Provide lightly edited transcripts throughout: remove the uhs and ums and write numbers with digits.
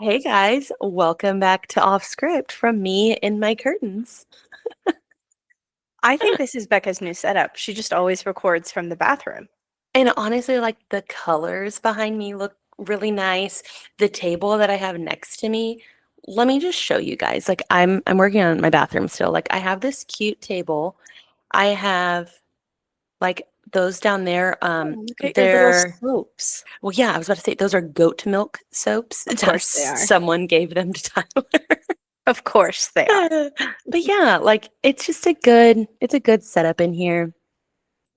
Hey guys, welcome back to Off Script from me and my curtains. I think this is Becca's new setup. She just always records from the bathroom. And honestly, like the colors behind me look really nice. The table that I have next to me, let me just show you guys. Like I'm working on my bathroom still. Like I have this cute table. I have like those down there. Oh, look at your little They're slopes. well, yeah, I was about to say those are goat milk soaps. Of course they are. Someone gave them to Tyler. Of course they are. But yeah, like it's a good setup in here.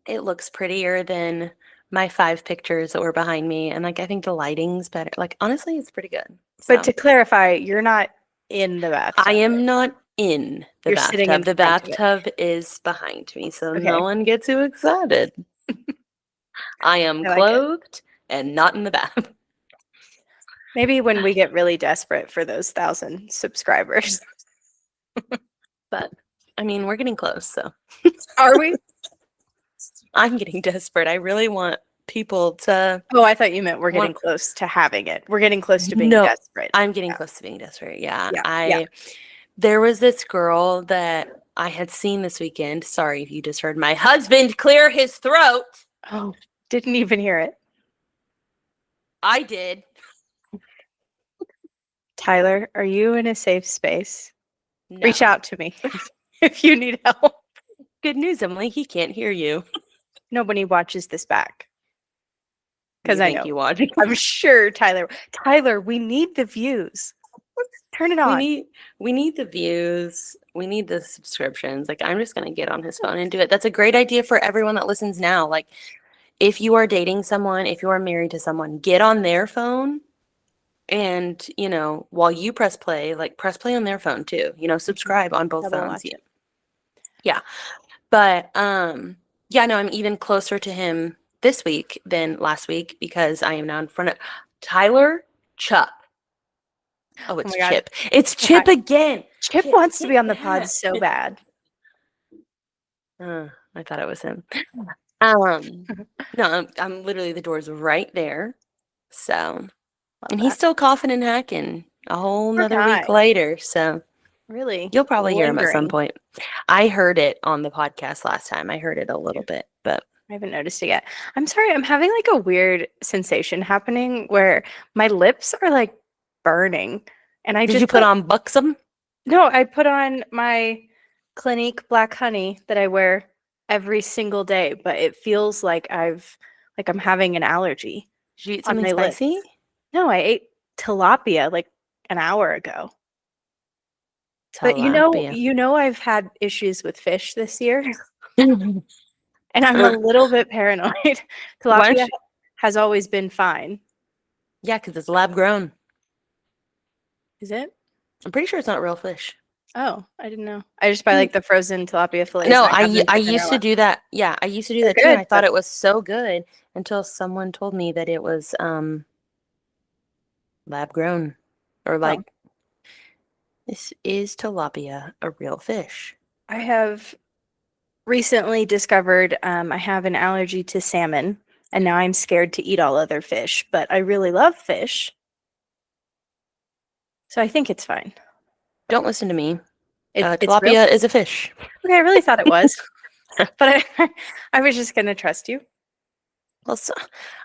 It looks prettier than my 5 pictures that were behind me, and like I think the lighting's better. Like honestly, it's pretty good. But So to clarify, you're not in the I bathtub. am not in the You're sitting in bathtub. The front of it. bathtub is behind me, so no Okay, one get too excited. I am I like it. clothed and not in the bath. Maybe when we get really desperate for those 1,000 subscribers. But I mean, we're getting close, so Are we? I'm getting desperate. I really want people to Oh, I thought you meant we're getting want close to having it. We're getting close to being no, desperate. I'm getting Yeah, close to being desperate. Yeah. yeah, yeah. I There was this girl that I had seen this weekend. Sorry if you just heard my husband clear his throat. Oh, didn't even hear it. I did. Tyler, are you in a safe space? Reach No. out to me if you need help. Good news, Emily. He can't hear you. Nobody watches this back because You I think know. you watch? I'm sure Tyler, we need the views. Turn it We on. need we need the views. We need the subscriptions. Like I'm just gonna get on his phone and do it. That's a great idea for everyone that listens now. Like if you are dating someone, if you are married to someone, get on their phone and, while you press play, like press play on their phone too. Subscribe on both Double phones. watch it. Yeah. But yeah, no, I'm even closer to him this week than last week because I am now in front of Tyler Chup. Oh, Oh it's my god. Chip. It's Hi. Chip again. Chip Chip, wants to sit be on the pod back. so bad. I thought it was him. Um, no, I'm literally the door's right there. So, Love and he's that. still coughing and hacking a whole Poor nother week guy. later. So Really you'll probably hear him at some lingering. point. I heard it on the podcast last time. I heard it a little Yeah, bit, but I haven't noticed it yet. I'm sorry, I'm having like a weird sensation happening where my lips are like burning. And I did you just put put on Buxom? no, I put on my Clinique Black Honey that I wear every single day, but it feels like I'm having an allergy Did you eat on something my lips. spicy? No, I ate tilapia like an hour ago. But Tilapia. I've had issues with fish this year, and I'm a little bit paranoid. Why don't Tilapia you? has always been fine. Yeah, because it's lab grown. Is it? I'm pretty sure it's not real fish. Oh, I didn't know. I just buy Hmm. like the frozen tilapia fillets No, and I have them I for used to vanilla. do that. Yeah, I used to do They're that too, and I good, thought but it was so good until someone told me that it was lab grown, or oh, like this is tilapia a real fish? I have recently discovered I have an allergy to salmon, and now I'm scared to eat all other fish, but I really love fish, so I think it's fine. Don't listen to me. It's real? Tilapia is a fish. Okay, I really thought it was, but I was just gonna trust you. Well,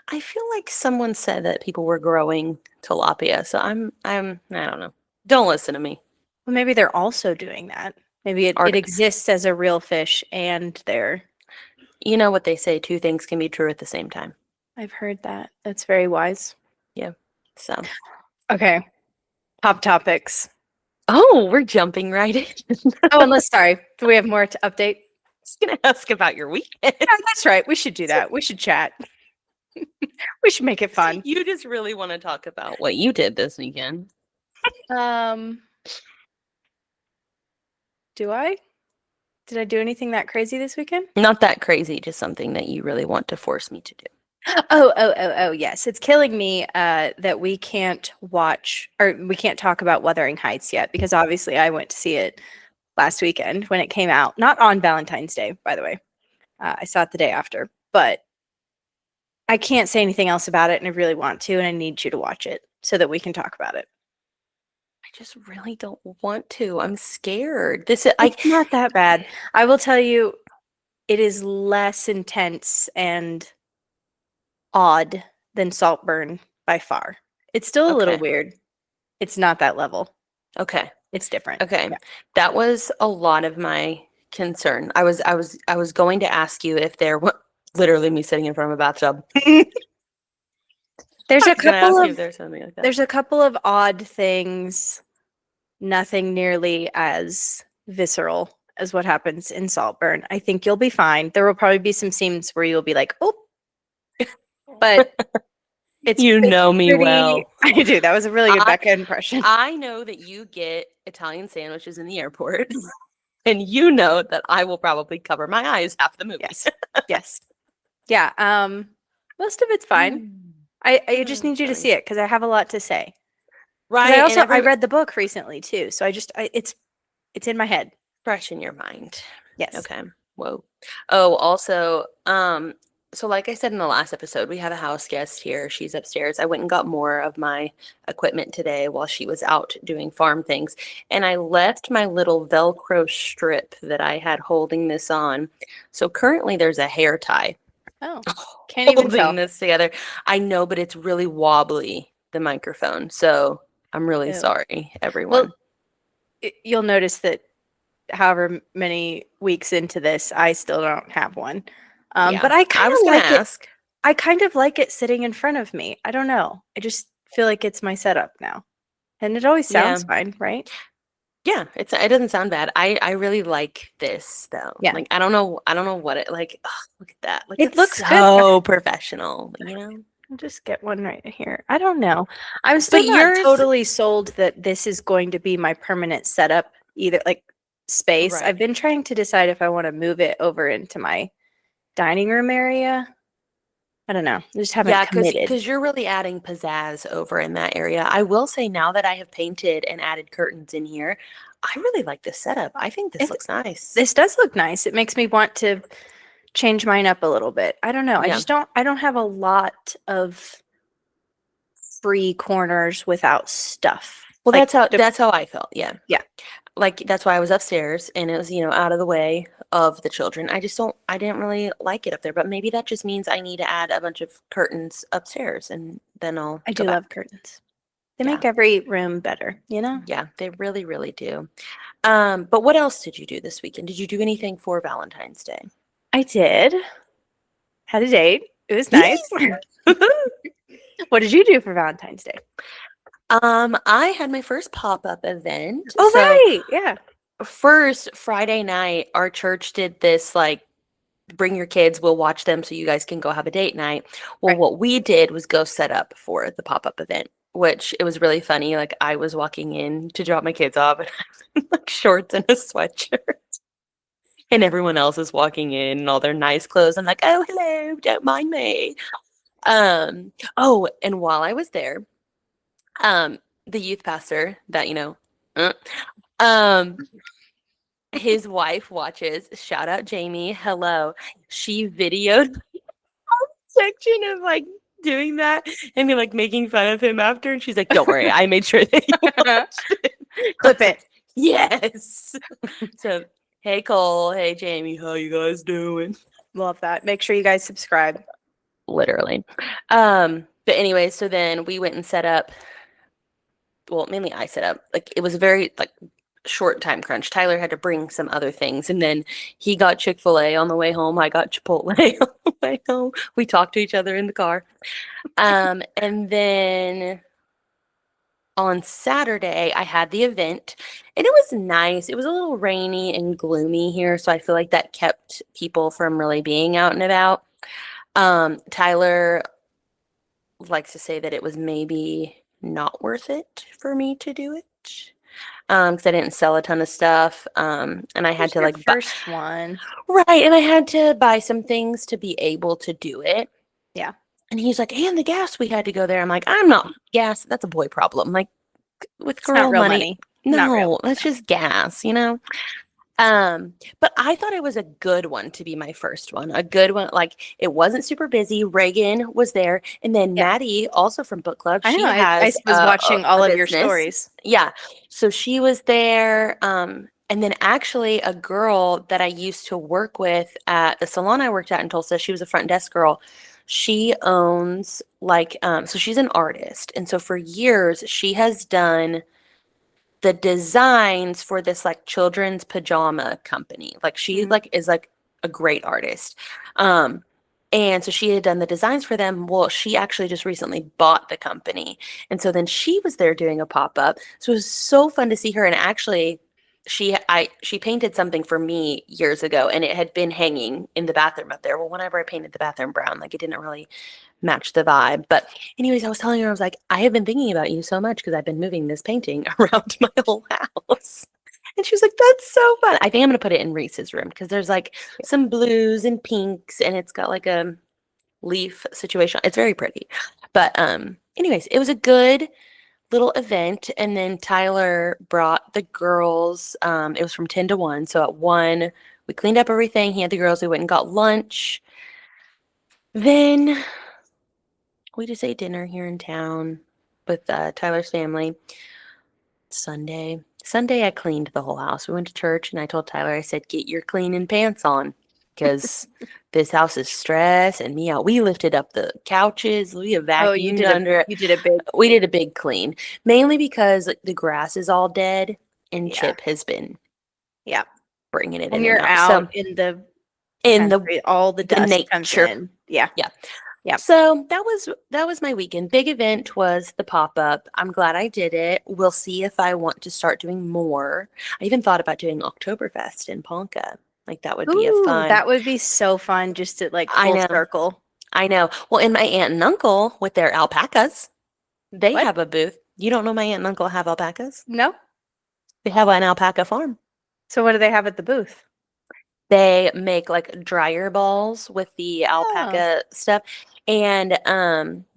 I feel like someone said that people were growing tilapia, so I don't know. Don't listen to me. Well, maybe they're also doing that. Maybe it Art, exists as a real fish and they're you know what they say, two things can be true at the same time. I've heard that. That's very wise. Yeah. So, Okay, top topics. oh, we're jumping right in. Oh, and sorry, do we have more to update? I was gonna ask about your weekend. Yeah, that's right. We should do that. We should chat. We should make it fun. You just really want to talk about what you did this weekend. Um, do I? Did I do anything that crazy this weekend? Not that crazy, just something that you really want to force me to do. Oh, yes. It's killing me that we can't watch or we can't talk about Wuthering Heights yet because obviously I went to see it last weekend when it came out. Not on Valentine's Day, by the way. I saw it the day after, but I can't say anything else about it and I really want to, and I need you to watch it so that we can talk about it. just really don't want to. I'm scared. This is like It's not that bad. I will tell you, it is less intense and odd than Saltburn by far. It's still a little okay. weird. It's not that level. Okay. It's different. Okay. Yeah. That was a lot of my concern. I was going to ask you if there was literally me sitting in front of a bathtub. There's I a was gonna couple ask you of if there's something like that. there's a couple of odd things, nothing nearly as visceral as what happens in Saltburn. I think you'll be fine. There will probably be some scenes where you'll be like, "Oh," but You it's know me pretty. well. I do. That was a really good I Becca impression. I know that you get Italian sandwiches in the airport, and you know that I will probably cover my eyes half the movie. Yes. Yes. Yeah. Most of it's fine. I just need you to see it because I have a lot to say. Because Right, and I every read the book recently too, so it's in my head. fresh in your mind. Yes. Okay. Whoa. Oh, also, so like I said in the last episode, we have a house guest here. She's upstairs. I went and got more of my equipment today while she was out doing farm things, and I left my little Velcro strip that I had holding this on. So currently there's a hair tie Oh, can't even holding tell. this together. I know, but it's really wobbly, the microphone. So I'm really Ew. sorry, everyone. Well, you'll notice that however many weeks into this, I still don't have one. Yeah. But I I kind was of gonna like it. ask. I kind of like it sitting in front of me. I don't know. I just feel like it's my setup now, and it always Yeah. sounds fine, right? Yeah, it doesn't sound bad. I really like this though. Yeah, Like I don't know what it like. Ugh, look at that. Like it it's looks good. so professional, you know? I'll just get one right here. I don't know. I'm still But not yours totally sold that this is going to be my permanent setup either, like space. right. I've been trying to decide if I want to move it over into my dining room area. I don't know. I just haven't Yeah, committed. because you're really adding pizzazz over in that area. I will say now that I have painted and added curtains in here, I really like this setup. I think this It, looks nice. this does look nice. It makes me want to change mine up a little bit. I don't know. Yeah. I don't have a lot of free corners without stuff. Well, Like the that's how I felt. Yeah. yeah. Like that's why I was upstairs and it was, out of the way of the children. I didn't really like it up there, but maybe that just means I need to add a bunch of curtains upstairs and then I'll I go do back. love curtains. They Yeah. make every room better, you know? Yeah, they really, really do. But what else did you do this weekend? Did you do anything for Valentine's Day? I did. Had a date. It was nice. What did you do for Valentine's Day? I had my first pop-up event. Oh, So right. Yeah. first Friday night, our church did this like bring your kids, we'll watch them so you guys can go have a date night. Well, Right. what we did was go set up for the pop-up event, which it was really funny. Like I was walking in to drop my kids off and I was in like shorts and a sweatshirt. And everyone else is walking in in all their nice clothes. I'm like, oh hello, don't mind me. Oh, and while I was there, the youth pastor that, uh, um, his wife watches. Shout out Jamie. Hello. She videoed section of like doing that and me like making fun of him after. And she's like, don't worry, I made sure that you watched it. Clip it. Yes. So hey Cole, hey Jamie, how you guys doing? Love that. Make sure you guys subscribe. Literally. But anyway, so then we went and set up. Well, mainly I set up. Like it was a very like short time crunch. Tyler had to bring some other things, and then he got Chick-fil-A on the way home. I got Chipotle on the way home. We talked to each other in the car. And then on Saturday, I had the event, and it was nice. It was a little rainy and gloomy here, so I feel like that kept people from really being out and about. Tyler likes to say that it was maybe not worth it for me to do it because I didn't sell a ton of stuff, and I had to Your like buy, first one. right, and I had to buy some things to be able to do it. Yeah. And he's like, and the gas we had to go there. I'm like, I'm not gas. That's a boy problem. Like with It's not girl real money, money. Not real. no, that's just gas, But I thought it was a good one to be my first one. A good one. Like it wasn't super busy. Reagan was there. And then Yeah. Maddie, also from book club, I know. she I has was watching all a of your business. stories. Yeah. So she was there. And then actually a girl that I used to work with at the salon I worked at in Tulsa, she was a front desk girl. She owns like so she's an artist. And so for years she has done the designs for this like children's pajama company. Like she Mhm. like is like a great artist. Um and so she had done the designs for them. Well, she actually just recently bought the company. And so then she was there doing a pop-up. So it was so fun to see her. And actually she painted something for me years ago and it had been hanging in the bathroom up there. Well, whenever I painted the bathroom brown, like it didn't really match the vibe. But anyways, I was telling her, I was like, I have been thinking about you so much because I've been moving this painting around my whole house. And she was like, that's so fun. I think I'm gonna put it in Reese's room because there's like some blues and pinks and it's got like a leaf situation. It's very pretty. But anyways, it was a good little event. And then Tyler brought the girls. It was from 10 to 1. So at 1, we cleaned up everything. He had the girls, we went and got lunch. Then we just ate dinner here in town with Tyler's family. Sunday, I cleaned the whole house. We went to church, and I told Tyler, I said, "Get your cleaning pants on, because this house is stressing me out." We lifted up the couches. We have Oh, vacuumed under it. you did a big We did a big clean, mainly because like, the grass is all dead, and yeah. Chip has been Yeah. bringing it When in and you're out. out So in the in country, all the the dust comes nature, in. Yeah. yeah. Yeah. So that was my weekend. Big event was the pop-up. I'm glad I did it. We'll see if I want to start doing more. I even thought about doing Oktoberfest in Ponca. Like that would be a Ooh, fun. that would be so fun just to like I full know. circle. I know. Well, and my aunt and uncle with their alpacas, they What? have a booth. You don't know my aunt and uncle have alpacas? No? They have an alpaca farm. So what do they have at the booth? They make like dryer balls with the Oh. alpaca stuff. And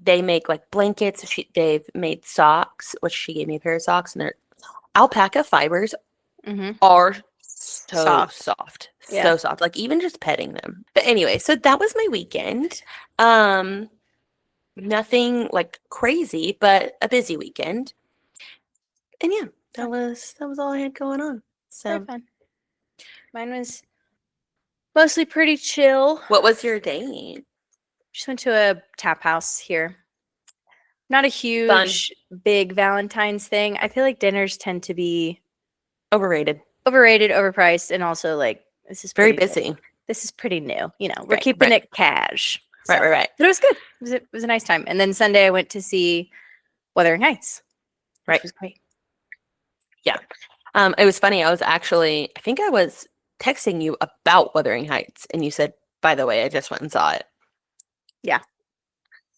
they make like blankets. They've made socks, which she gave me a pair of socks, and they're alpaca fibers Mm-hmm. are so Soft. soft. Yeah. So soft. Like even just petting them. But anyway, so that was my weekend. Um, nothing like crazy, but a busy weekend. And yeah, that Fun. was all I had going on. Very So fun. Mine was mostly pretty chill. what was your date? Just went to a tap house here. Not a Fun. huge, big Valentine's thing. I feel like dinners tend to be Overrated. overrated, overpriced, and also like this is Very pretty new. busy. This is pretty new. You know, we're Right, keeping right. it cash. So, Right. but it was good. It was a nice time. And then Sunday I went to see Wuthering Heights, which Right. was great. Yeah. It was funny. I think I was texting you about Wuthering Heights, and you said, by the way, I just went and saw it. Yeah.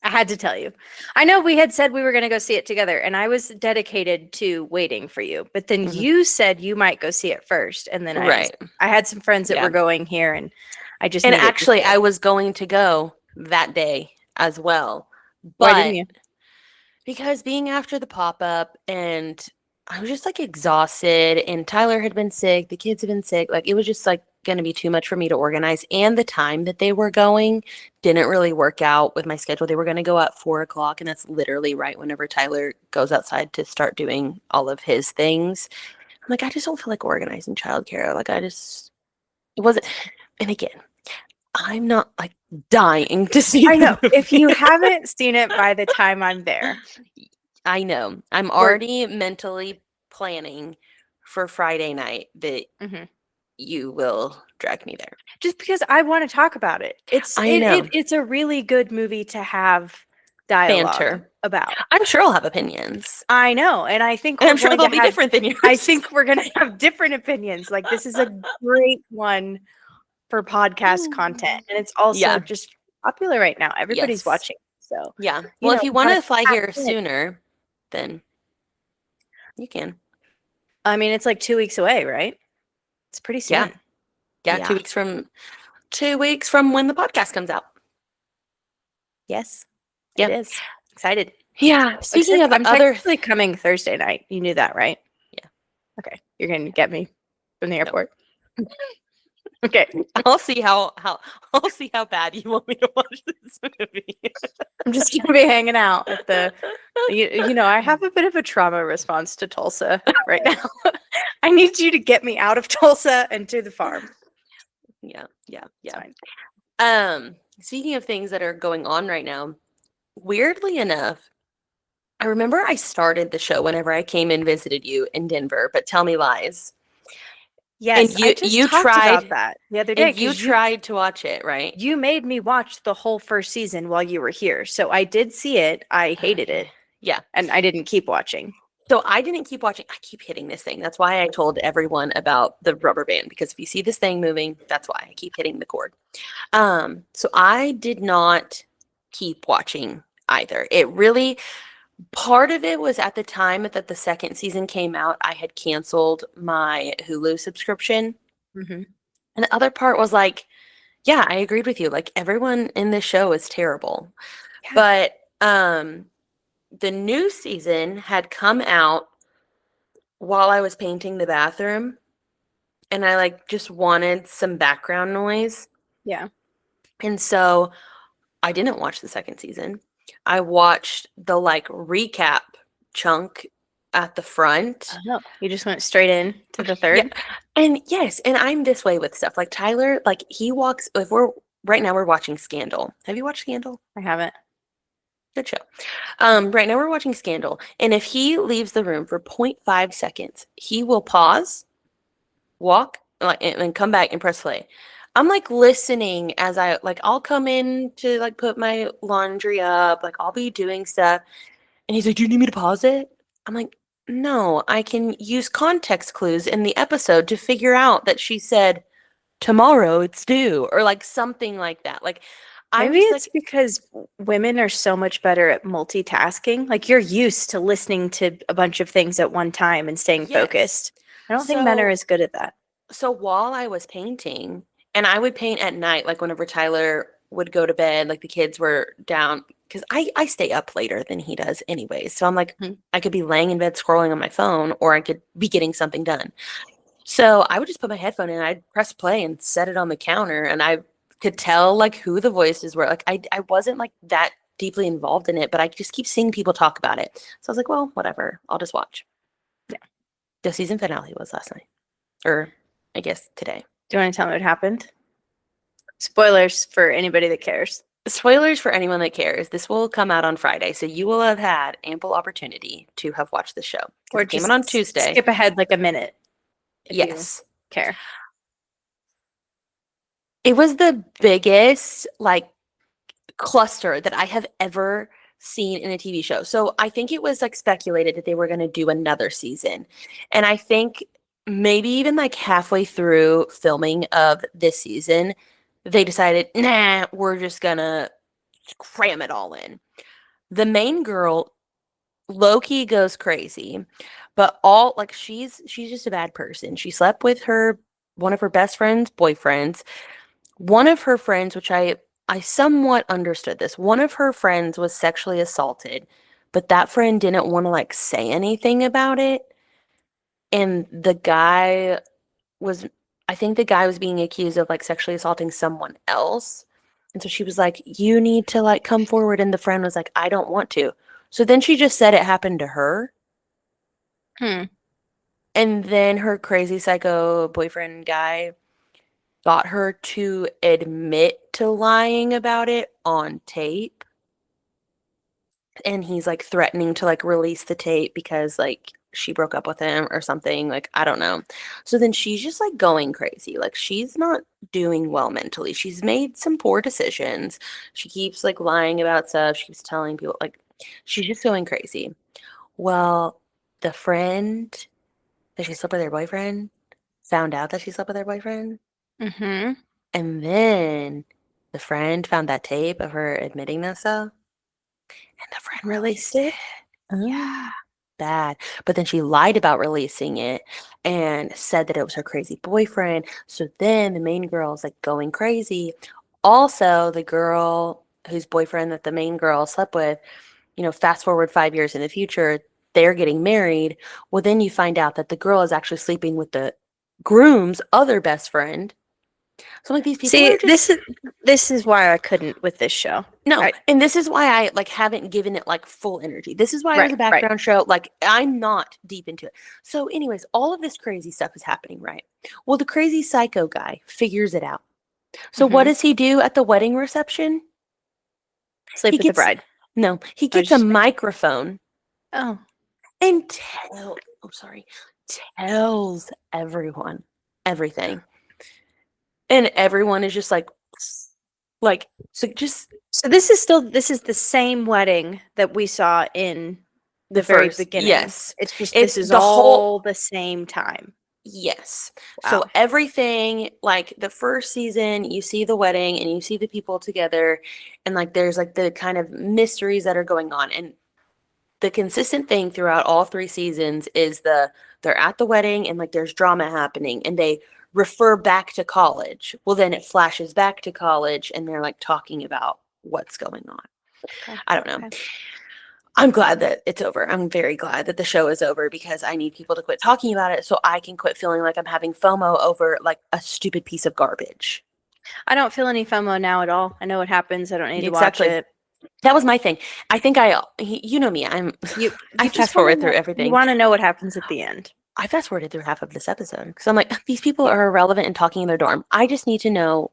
I had to tell you. I know we had said we were going to go see it together, and I was dedicated to waiting for you. But then Mhm. you said you might go see it first, and then Right. I had some friends that Yeah. were going here, and I just And needed to actually, see I it. was going to go that day as well. Why didn't But you? because being after the pop-up and I was just like exhausted and Tyler had been sick, the kids had been sick, like it was just like going to be too much for me to organize. And the time that they were going didn't really work out with my schedule. They were going to go at 4 o'clock, and that's literally right whenever Tyler goes outside to start doing all of his things. I'm like, I just don't feel like organizing childcare. Like it wasn't. And again, I'm not like dying to see I the know. If movie. you haven't seen it by the time I'm there, I know. I'm we're already mentally planning for Friday night that mhm. you will drag me there. Just because I want to talk about it. I know. It's a really good movie to have dialogue Banter. about. I'm sure I'll have opinions. I know, and I think And we're I'm sure going they'll to be have different than yours. I think we're going to have different opinions. Like this is a great one for podcast content, and it's also Yeah. just popular right now. Everybody's Yes. watching. So, Yeah. you Well, know, if you we want gotta to fly tap here in. sooner, then you can. I mean, it's like 2 weeks away, right? It's pretty Yeah. soon. Yeah. Yeah. 2 weeks from when the podcast comes out. Yes, it Yeah. is. Excited. Yeah. Speaking of I'm other, technically coming Thursday night. You knew that, right? Yeah. Okay. You're going to get me from the Nope. airport. Okay. I'll see how I'll see how bad you want me to watch this movie. I'm just gonna be hanging out at the I have a bit of a trauma response to Tulsa right now. I need you to get me out of Tulsa and to the farm. Yeah, yeah, It's yeah. fine. Speaking of things that are going on right now, weirdly enough, I remember I started the show whenever I came and visited you in Denver, but tell me lies. And Yes, I you just you talked about tried that the other day and you because you tried to watch it, right? you made me watch the whole first season while you were here. So I did see it. I hated Okay. it, Yeah. and I didn't keep watching. So I didn't keep watching. I keep hitting this thing. That's why I told everyone about the rubber band, because if you see this thing moving, that's why I keep hitting the cord. So I did not keep watching either. It really, part of it was at the time that the second season came out, I had canceled my Hulu subscription. Mm-hmm. And the other part was like, yeah, I agreed with you. Like everyone in this show is terrible. Yeah. But the new season had come out while I was painting the bathroom, and I like just wanted some background noise. Yeah. And so I didn't watch the second season. I watched the like recap chunk at the front. Oh, you just went straight in to the Yeah. third? And yes, and I'm this way with stuff. Like Tyler, like he walks, if we're right now we're watching Scandal. Have you watched Scandal? I haven't. Good show. Right now we're watching Scandal. And if he leaves the room for 0.5 seconds, he will pause, walk, like, and come back and press play. I'm like listening as I like I'll come in to like put my laundry up, like I'll be doing stuff. And he's like, "Do you need me to pause it?" I'm like, "No, I can use context clues in the episode to figure out that she said tomorrow it's due or like something like that." Like I'm Maybe just it's like, because women are so much better at multitasking. Like you're used to listening to a bunch of things at one time and staying yes. focused. I don't think men are So as good at that. so while I was painting, and I would paint at night, like whenever Tyler would go to bed, like the kids were down, because I stay up later than he does anyways. So I'm like, Mhm. I could be laying in bed scrolling on my phone, or I could be getting something done. So I would just put my headphone in, I'd press play and set it on the counter, and I could tell like who the voices were. Like I wasn't like that deeply involved in it, but I just keep seeing people talk about it. So I was like, well, whatever, I'll just watch. Yeah. The season finale was last night, or I guess today. Do you want to tell me what happened? Spoilers for anybody that cares. Spoilers for anyone that cares. This will come out on Friday, so you will have had ample opportunity to have watched the show. 'Cause Or it came just out on Tuesday. skip ahead like a minute if you Yes. care. It was the biggest like cluster that I have ever seen in a TV show. So I think it was like speculated that they were going to do another season. And I think maybe even like halfway through filming of this season, they decided, nah, we're just going to cram it all in. The main girl, Loki, goes crazy, but all like she's just a bad person. She slept with her one of her best friend's boyfriends. One of her friends, which I somewhat understood this. One of her friends was sexually assaulted, but that friend didn't want to like say anything about it. And the guy was I think the guy was being accused of like sexually assaulting someone else. And so she was like, "You need to like come forward." And the friend was like, "I don't want to." So then she just said it happened to her. Hmm. And then her crazy psycho boyfriend guy got her to admit to lying about it on tape. And he's like threatening to like release the tape because like she broke up with him or something. Like, I don't know. So then she's just like going crazy. Like, she's not doing well mentally. She's made some poor decisions. She keeps like lying about stuff. She keeps telling people, like, she's just going crazy. Well, the friend that she slept with her boyfriend found out that she slept with her boyfriend. Mm-hmm. And then the friend found that tape of her admitting this stuff, and the friend released it. Yeah, bad. But then she lied about releasing it and said that it was her crazy boyfriend. So then the main girl is like going crazy. Also, the girl whose boyfriend that the main girl slept with, fast forward 5 years in the future, they're getting married. Well, then you find out that the girl is actually sleeping with the groom's other best friend. So I'm like, these people See, are just this is why I couldn't with this show. no, I, and this is why I like haven't given it like full energy. This is why it was a right. background show. Like I'm not deep into it. So, anyways, all of this crazy stuff is happening, right? Well, the crazy psycho guy figures it out. So what Mhm. does he do at the wedding reception? Sleep He with the gets bride. no, he I gets a just microphone oh. and tells everyone everything. And everyone is just like so just So this is the same wedding that we saw in the the very first beginning. yes. It's just It's this is the whole all the same time. yes. So Wow. everything like the first season, you see the wedding and you see the people together and like there's like the kind of mysteries that are going on. And the consistent thing throughout all three seasons is they're at the wedding and like there's drama happening and they refer back to college. Well, then it flashes back to college and they're like talking about what's going on. Okay. I don't know. Okay. I'm glad that it's over. I'm very glad that the show is over because I need people to quit talking about it so I can quit feeling like I'm having FOMO over like a stupid piece of garbage. I don't feel any FOMO now at all. I know what happens. I don't need to watch Exactly. it. That was my thing. I think you know me. You I you fast just want to forward know through you everything. want to know what happens at the end. I fast forwarded through half of this episode because I'm like, these people are irrelevant and talking in their dorm. I just need to know.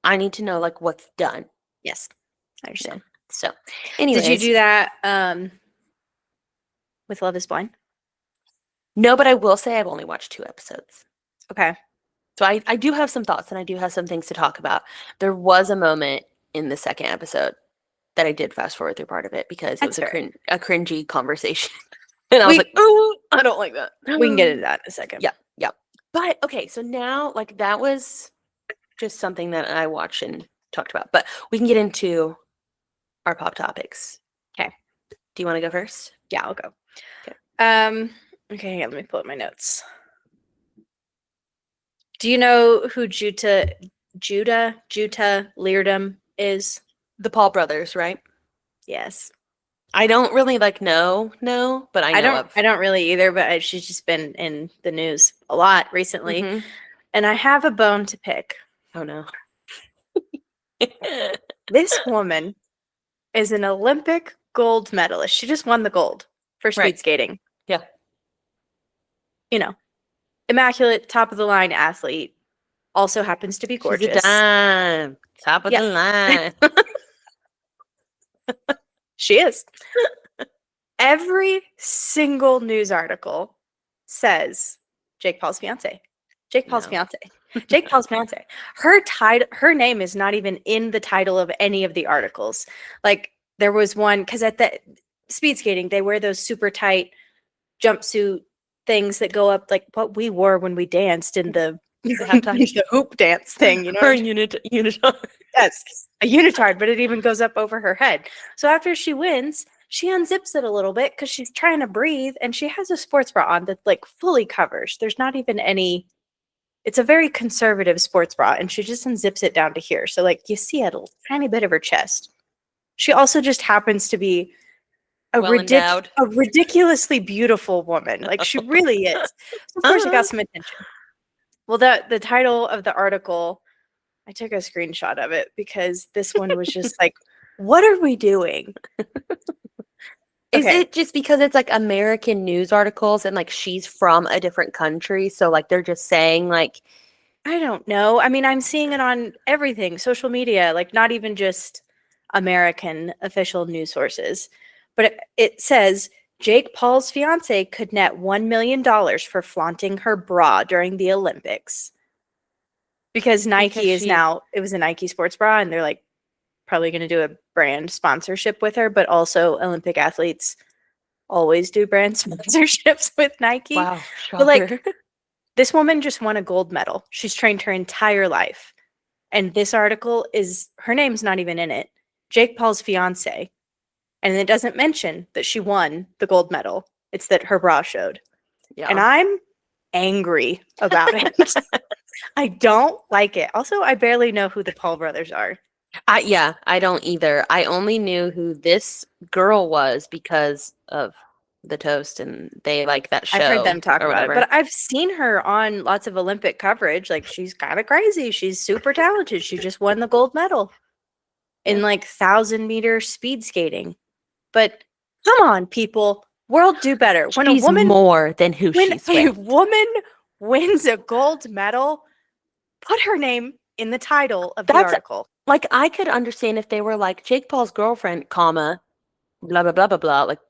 I need to know like what's done. Yes. I understand. So, Did you anyways, do that with Love is Blind? no, but I will say I've only watched 2 episodes. Okay. So I do have some thoughts and I do have some things to talk about. There was a moment in the second episode that I did fast forward through part of it because it That's was fair. a cringy conversation. And I was We like, oh, I don't like that. we can get into that in a second. Yeah, yeah. But okay, so now like that was just something that I watched and talked about. But we can get into our pop topics. Okay. Do you want to go first? Yeah, I'll go. Okay. Okay, let me pull up my notes. Do you know who Juta Leardom is? The Paul brothers, right? Yes. I don't really like know, but I know of. I don't really either, but she's just been in the news a lot recently. Mhm. And I have a bone to pick. Oh no. This woman is an Olympic gold medalist. She just won the gold for speed Right. skating. Yeah. You know, immaculate, top of the line athlete. Also happens to be She's a gorgeous. dime. Top of Yeah. the line. She is. Every single news article says Jake Paul's fiance. Jake Paul's No. fiance. Jake Paul's fiance. Her name is not even in the title of any of the articles. Like there was one because at the speed skating they wear those super tight jumpsuit things that go up like what we wore when we danced in the the hoop dance thing. You know, Her unitard. yes, a unitard, but it even goes up over her head. So after she wins, she unzips it a little bit because she's trying to breathe, and she has a sports bra on that like fully covers. There's not even any. It's a very conservative sports bra, and she just unzips it down to here. So like you see a tiny bit of her chest. She also just happens to be Well endowed. a ridiculously beautiful woman. Like she really is. So of course, it got some attention. Well, the title of the article, I took a screenshot of it because this one was just like, what are we doing? Is Okay. it just because it's like American news articles and like she's from a different country? So like they're just saying like I don't know. I mean, I'm seeing it on everything, social media, like not even just American official news sources. But it says Jake Paul's fiance could net $1 million for flaunting her bra during the Olympics. Because Nike is now, it was a Nike sports bra, and they're like probably going to do a brand sponsorship with her, but also Olympic athletes always do brand sponsorships with Nike. wow, But like shocker. this woman just won a gold medal. She's trained her entire life. And this article is her name's not even in it. Jake Paul's fiance. And it doesn't mention that she won the gold medal. It's that her bra showed. Yeah. And I'm angry about it. I don't like it. Also, I barely know who the Paul brothers are. Yeah, I don't either. I only knew who this girl was because of the toast, and they like that show I've heard them talk or about it, whatever. but I've seen her on lots of Olympic coverage. Like she's kind of crazy. She's super talented. She just won the gold medal in Yeah. like 1,000-meter speed skating. But come on, people, world do better. When She's more than who when she's a with. woman wins a gold medal, put her name in the title of the That's article. like I could understand if they were like Jake Paul's girlfriend, comma, blah blah blah blah blah, like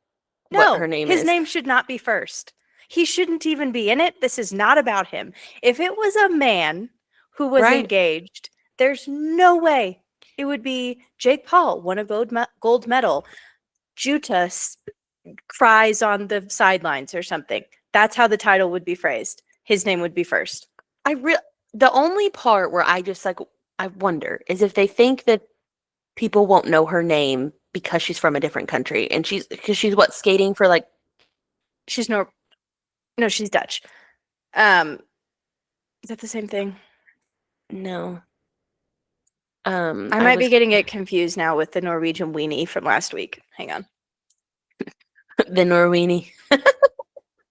what No, her name his is. name should not be first. He shouldn't even be in it. This is not about him. If it was a man who was Right. engaged, there's no way it would be Jake Paul won a gold medal. YUTA cries on the sidelines or something. That's how the title would be phrased. His name would be first. The only part where I just like I wonder is if they think that people won't know her name because she's from a different country and she's what, skating for like She's no, she's Dutch. Is that the same thing? no. I might be getting it confused now with the Norwegian weenie from last week. Hang on. the Norweenie.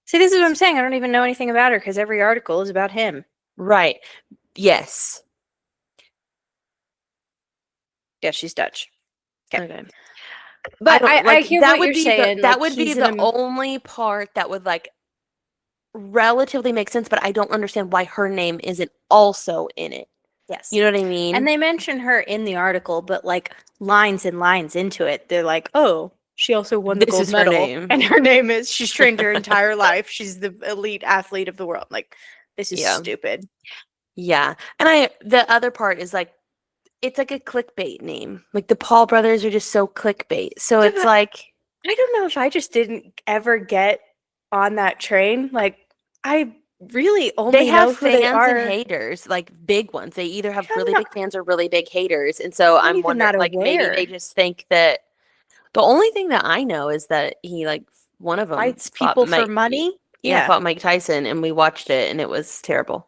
See, this is what I'm saying. I don't even know anything about her because every article is about him. Right. Yes. Yeah, she's Dutch. Okay. But I hear that what would you're be saying. that like, would be he's the an only part that would like relatively make sense, but I don't understand why her name isn't also in it. yes. You know what I mean? And they mention her in the article, but like lines and lines into it, they're like, oh, she also won the This gold is her medal. name. And her name is, she's trained her entire life. She's the elite athlete of the world. Like, this is Yeah. stupid. Yeah. And the other part is like it's like a clickbait name. Like the Paul brothers are just so clickbait. So Yeah, it's but like I don't know if I just didn't ever get on that train. Like, I really only they have know who they fans and are. haters, like big ones. They either have I'm really not, big fans or really big haters. And so I'm I'm even wondering not like maybe they aware. just think that the only thing that I know is that he like one of them Fights fought people for money. Yeah. fought Mike Tyson and we watched it and it was terrible.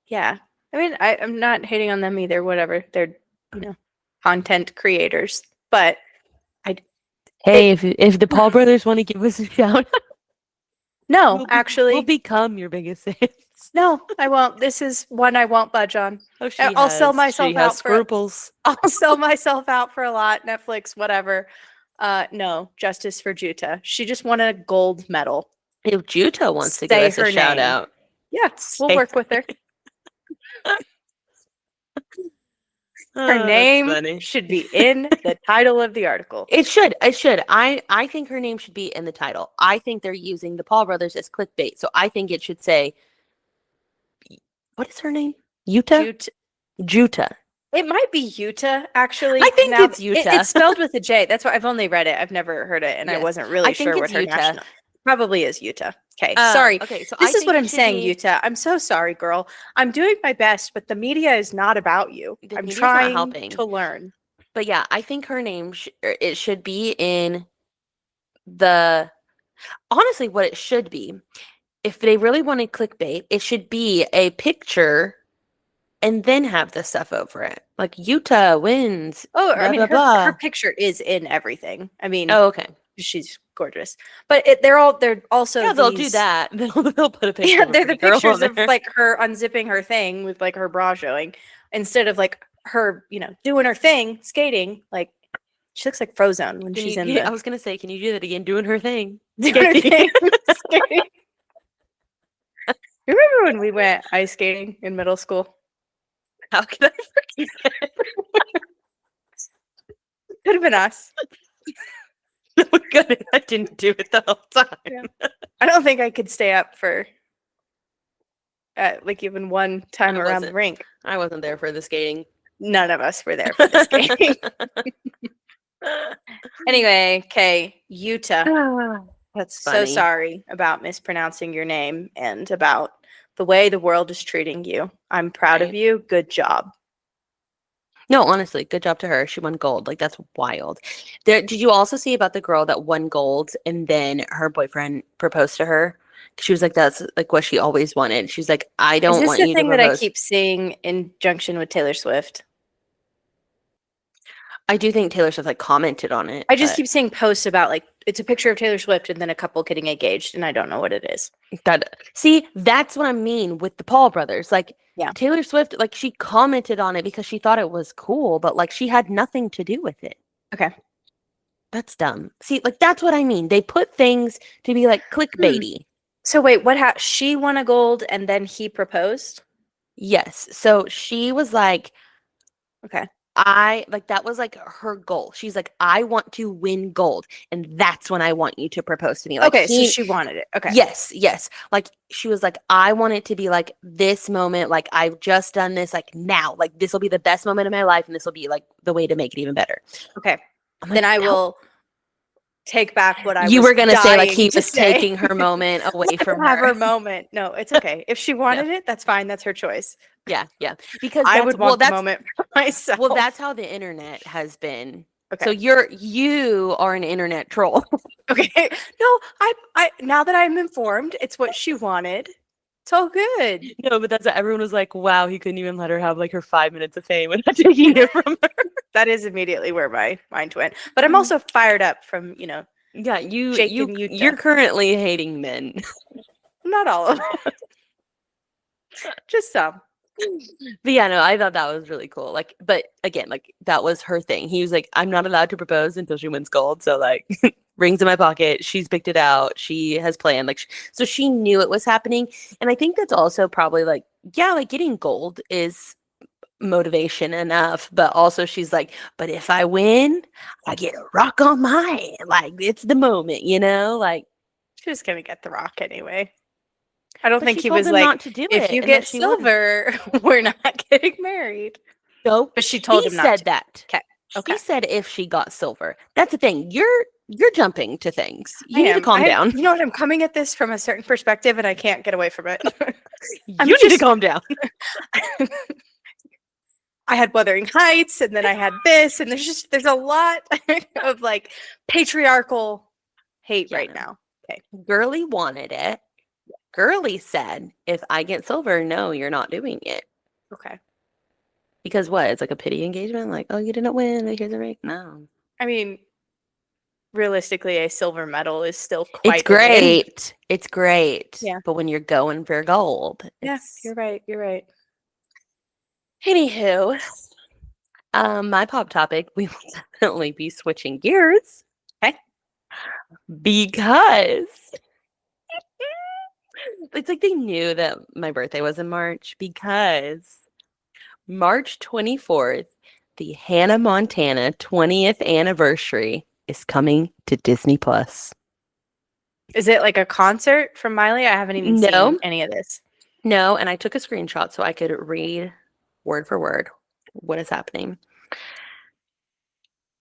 Yeah. I mean, I'm not hating on them either. Whatever. They're, content creators. But Hey, if the Paul brothers want to give us a shout, no, we'll become your biggest fans. no, I won't. This is one I won't budge on. Oh, I'll sell myself she has out scruples. I'll sell myself out for a lot. Netflix, whatever. No, justice for Juta. She just won a gold medal. If Juta wants to Say give us a her shout name. out, Yeah, we'll say work with her. Her name funny. should be in the title of the article. It should. It should. I think her name should be in the title. I think they're using the Paul brothers as clickbait. So I think it should say, what is her name? Yuta? Juta. It might be Yuta, actually. I think it's Yuta. It's spelled with a J. That's why I've only read it. I've never heard it, and I Yes. wasn't really I think sure what it's her Yuta. national. Probably is Yuta. Okay, sorry. Okay, so This I is what think I'm it should saying, be- Yuta. I'm so sorry, girl. I'm doing my best, but the media is not about you. The I'm media's not trying helping. to learn. But yeah, I think her name it should be in the honestly what it should be. If they really wanted clickbait, it should be a picture and then have the stuff over it. Like Utah wins. Oh, blah, I mean, blah, her blah. picture is in everything. I mean, Oh, okay. she's gorgeous. But they're also Yeah, they'll do these- that. They'll put a picture. Yeah, of a they're the pretty girl pictures on of there. like her unzipping her thing with like her bra showing instead of like her, doing her thing, skating. Like she looks like Frozone when she's in I was gonna say, can you do that again? Doing her thing. doing her thing, skating. Remember when we went ice skating in middle school? How could I forget? Could have been us. No, good. I didn't do it the whole time. Yeah. I don't think I could stay up for like even one time I around the wasn't. rink. I wasn't there for the skating. None of us were there for the skating. Anyway, okay, Yuta. That's So funny. sorry about mispronouncing your name and about the way the world is treating you. I'm proud of Right. you. Good job. No, honestly, good job to her. She won gold. Like that's wild. Did you also see about the girl that won gold and then her boyfriend proposed to her? She was like, "That's like what she always wanted." She's like, "I Is don't this want the you thing to that I propose." keep seeing in junction with Taylor Swift? I do think Taylor Swift like commented on it. I just but keep seeing posts about like it's a picture of Taylor Swift and then a couple getting engaged, and I don't know what it is. see, that's what I mean with the Paul brothers. Like Yeah. Taylor Swift, like she commented on it because she thought it was cool, but like she had nothing to do with it. Okay. That's dumb. See, like that's what I mean. They put things to be like clickbaity. So wait, what she won a gold and then he proposed? Yes. So she was like, Okay. I like that was like her goal. She's like, I want to win gold, and that's when I want you to propose to me. Like Okay, so she wanted it. Okay. yes, yes. Like she was like, I want it to be like this moment. Like I've just done this. Like now, like this will be the best moment of my life, and this will be like the way to make it even better. Okay. I'm Then like, I "How-" will take back what I You was were gonna say like he dying to was say. taking her moment away Let from her have her. her moment. No, it's okay. If she wanted it, that's fine. That's her choice. Yeah, yeah. Because I that's would well, want the that's moment for myself. well, that's how the internet has been. Okay. So you are an internet troll. Okay. No, I now that I'm informed, it's what she wanted. It's all good. No, but that's what everyone was like, wow, he couldn't even let her have like her 5 minutes of fame without taking it from her. That is immediately where my mind went. But I'm also fired up from, Yeah, shaking Utah. you're currently hating men. Not all of them. Just some. But yeah, no, I thought that was really cool. Like, but again, like that was her thing. He was like, I'm not allowed to propose until she wins gold. So like, rings in my pocket. She's picked it out. She has planned. Like, so she knew it was happening. And I think that's also probably like, yeah, like getting gold is motivation enough. But also she's like, but if I win, I get a rock on my hand. Like it's the moment, you know? Like She's just gonna get the rock anyway. I don't but think she he told was him like, not to do if it you get unless she won. silver, we're not getting married. No, But she told him not said to. that. 'Kay, okay. She said if she got silver. That's the thing. You're jumping to things. You I need to am. calm down. You know what? I'm coming at this from a certain perspective, and I can't get away from it. You need to calm down. I had Wuthering Heights, and then I had this, and there's a lot of like patriarchal hate Yeah, right no. now. Okay. Girly wanted it. Girly said, if I get silver, no, you're not doing it. Okay. Because what? It's like a pity engagement? Like, oh, you didn't win. Here's a ring. No. I mean, realistically, a silver medal is still It's quite a win. great. It's great. Yeah. But when you're going for gold, Yeah, it's you're right. You're right. anywho. My pop topic, we will definitely be switching gears. Okay. Because it's like they knew that my birthday was in March because March 24th, the Hannah Montana 20th anniversary is coming to Disney Plus. Is it like a concert from Miley? I haven't even No. seen any of this. No, and I took a screenshot so I could read word for word what is happening.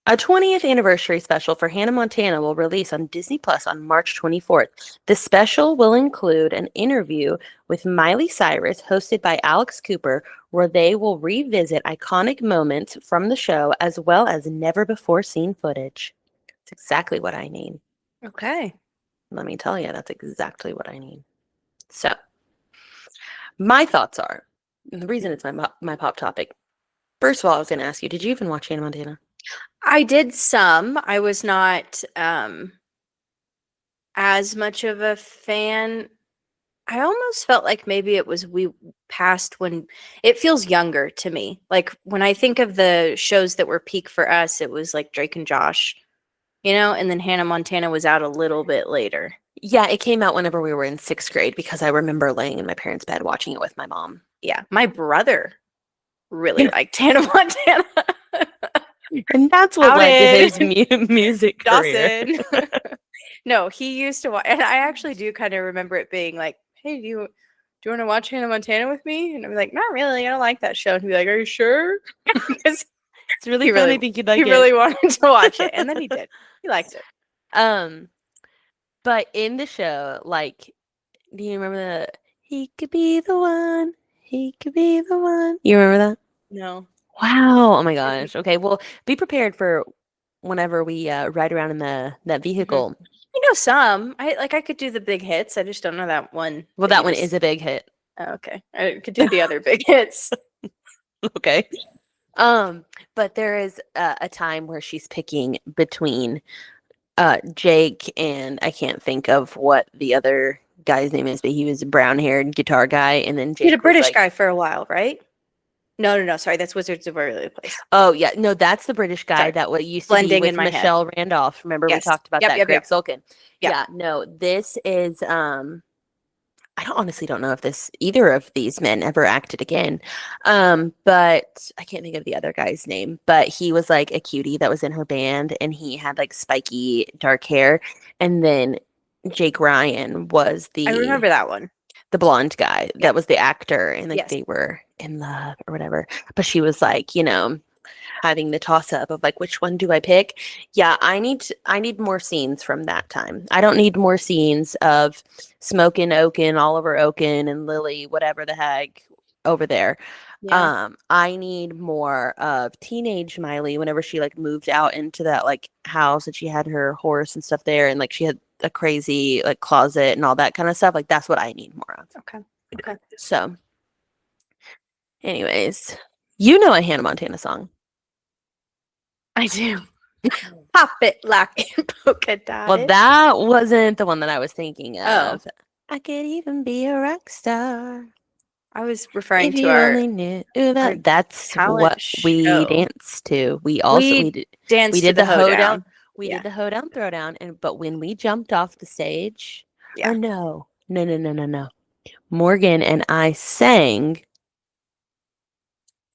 A 20th anniversary special for Hannah Montana will release on Disney Plus on March 24th. The special will include an interview with Miley Cyrus hosted by Alex Cooper, where they will revisit iconic moments from the show as well as never before seen footage. It's exactly what I need. Okay. Let me tell you, that's exactly what I need. So, my thoughts are, and the reason it's my pop topic. First of all, I was going to ask you, did you even watch Hannah Montana? I did some. I was not as much of a fan. I almost felt like maybe it was we passed when it feels younger to me. Like when I think of the shows that were peak for us, it was like Drake and Josh, and then Hannah Montana was out a little bit later. Yeah, it came out whenever we were in 6th grade because I remember laying in my parents' bed watching it with my mom. Yeah, my brother really liked Hannah Montana. And that's what led to his music career. Dawson. No, he used to watch, and I actually do kind of remember it being like, "Hey, do you want to watch Hannah Montana with me?" And I'm like, "Not really. I don't like that show." And he'd be like, "Are you sure?" Because It's really fun. I think you'd like he it. really wanted to watch it, and then he did. He liked it. But in the show, like, do you remember the "He could be the one, he could be the one"? You remember that? No. Wow! Oh my gosh. Okay, well, be prepared for whenever we ride around in that vehicle. I know some. I could do the big hits. I just don't know that one. Well, that one is a big hit. Oh, okay. I could do the other big hits. Okay. But there is a time where she's picking between Jake and I can't think of what the other guy's name is, but he was a brown-haired guitar guy, and then He's a Jake was British like, guy for a while, right? No, no, no. Sorry, that's Wizards of Waverly Place. "Oh yeah, no, that's the British guy Sorry, that what used to be blending in with my head. Michelle Randolph. Remember we Yes. talked about Yep. that, Yep. Greg Yep. Sulkin? Yep. Yeah, no, this is I don't honestly don't know if this either of these men ever acted again. But I can't think of the other guy's name, but he was like a cutie that was in her band and he had like spiky dark hair. And then Jake Ryan was I remember that one. the blonde guy Yep. that was the actor and like Yes. they were in love or whatever. But she was like, having the toss up of like which one do I pick? Yeah, I need more scenes from that time. I don't need more scenes of Smoking Oaken, Oliver Oaken, and Lily, whatever the heck over there. Yeah. I need more of teenage Miley whenever she like moved out into that like house and she had her horse and stuff there and like she had a crazy like closet and all that kind of stuff. Like that's what I need more of. Okay. Okay. So, anyways, you know a Hannah Montana song. I do. Pop it, lock it, polka dot Well, it. that wasn't the one that I was thinking Oh, of. I could even be a rock star I was referring if to you only knew our that. That's talent what we show. danced to. We We danced to did the the hoedown. hoedown. We Yeah. did the hoedown throwdown, and but when we jumped off the stage, or Yeah. no, Morgan and I sang.